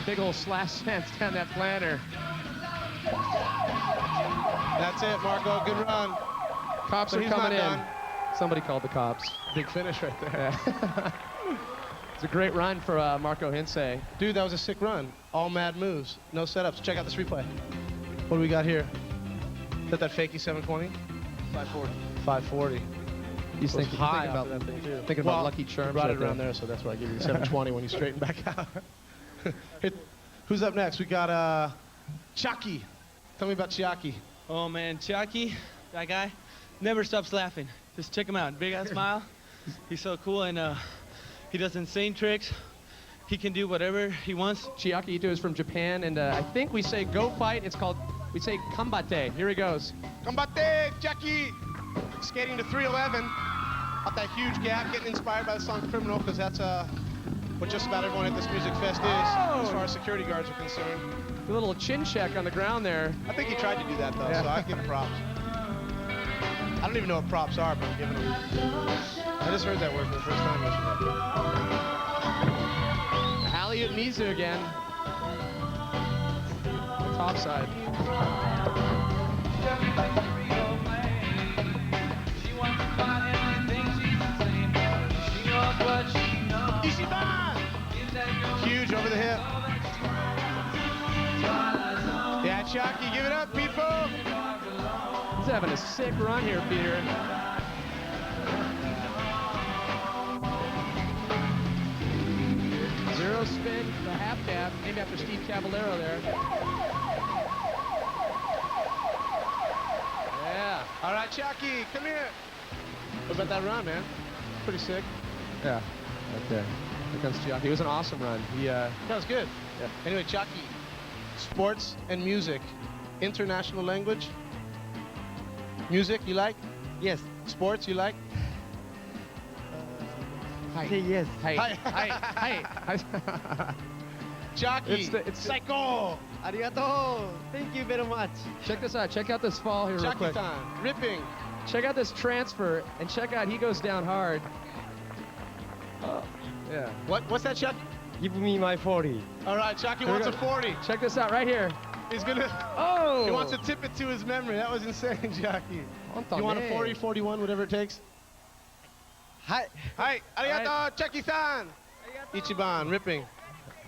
[SPEAKER 16] Big old slash stance down that planter.
[SPEAKER 17] That's it, Marco. Good run.
[SPEAKER 16] Cops
[SPEAKER 17] But
[SPEAKER 16] are
[SPEAKER 17] he's
[SPEAKER 16] coming
[SPEAKER 17] not
[SPEAKER 16] in.
[SPEAKER 17] done.
[SPEAKER 16] Somebody called the cops.
[SPEAKER 17] Big finish right there.
[SPEAKER 16] Yeah. It's a great run for Marco Hintze.
[SPEAKER 17] Dude, that was a sick run. All mad moves. No setups. Check out this replay. What do we got here? Is that fakie 720?
[SPEAKER 16] 540.
[SPEAKER 17] 540.
[SPEAKER 16] He's
[SPEAKER 17] Goes
[SPEAKER 16] thinking
[SPEAKER 17] high
[SPEAKER 16] about
[SPEAKER 17] off of that thing, too.
[SPEAKER 16] thinking about Lucky Charms.
[SPEAKER 17] Brought
[SPEAKER 16] right
[SPEAKER 17] it around there, so that's why I give you the 720 when you straighten back out. Who's up next? We got Chucky. Tell me about Chiaki.
[SPEAKER 7] Oh man, Chiaki, that guy, never stops laughing. Just check him out. Big ass smile. He's so cool, and he does insane tricks. He can do whatever he wants.
[SPEAKER 16] Chiaki Ito is from Japan, and I think we say go fight. It's called, we say kambate. Here he goes.
[SPEAKER 17] Kambate, Chucky. Skating to 311. Out that huge gap, getting inspired by the song Criminal, because that's what just about everyone at this music fest is, as far as security guards are concerned.
[SPEAKER 16] A little chin check on the ground there.
[SPEAKER 17] I think he tried to do that, though, so I give him props. I don't even know what props are, but I'm giving them. I just heard that word for the first time yesterday.
[SPEAKER 16] Alley-oop Mizu again. Top side.
[SPEAKER 17] Huge over the hip. Yeah, Chucky, give it up, people.
[SPEAKER 16] He's having a sick run here, Peter. Zero spin, the half cab, named after Steve Caballero there. Yeah.
[SPEAKER 17] All right, Chucky, come here. What about that run, man? Pretty sick.
[SPEAKER 16] Yeah. Okay. Here comes Chucky. It was an awesome run.
[SPEAKER 17] That was good. Yeah. Anyway, Chucky, sports and music, international language. Music, you like?
[SPEAKER 12] Yes.
[SPEAKER 17] Sports, you like? Hi.
[SPEAKER 12] Yes.
[SPEAKER 16] Hi.
[SPEAKER 17] Chucky,
[SPEAKER 16] it's
[SPEAKER 17] psycho.
[SPEAKER 12] Arigato. Thank you very much.
[SPEAKER 16] Check this out. Check out this fall here real quick.
[SPEAKER 17] Chucky-san, ripping.
[SPEAKER 16] Check out this transfer and check out he goes down hard. Yeah.
[SPEAKER 17] What's that, Chucky?
[SPEAKER 12] Give me my 40.
[SPEAKER 17] All right, Chucky wants a 40.
[SPEAKER 16] Check this out right here.
[SPEAKER 17] He's gonna.
[SPEAKER 16] Oh!
[SPEAKER 17] He wants to tip it to his memory. That was insane, Chucky. You want a 40, 41, whatever it takes?
[SPEAKER 12] Hi.
[SPEAKER 17] Hi. Arigato, Chucky-san. Ichiban, ripping.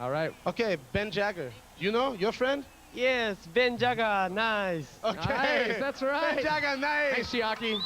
[SPEAKER 16] All right.
[SPEAKER 17] Okay, Ben Jagger. You know your friend?
[SPEAKER 12] Yes, Ben Jagger, nice.
[SPEAKER 17] Okay.
[SPEAKER 16] Nice, that's right.
[SPEAKER 17] Ben Jagger, nice.
[SPEAKER 16] Thanks, Chiaki.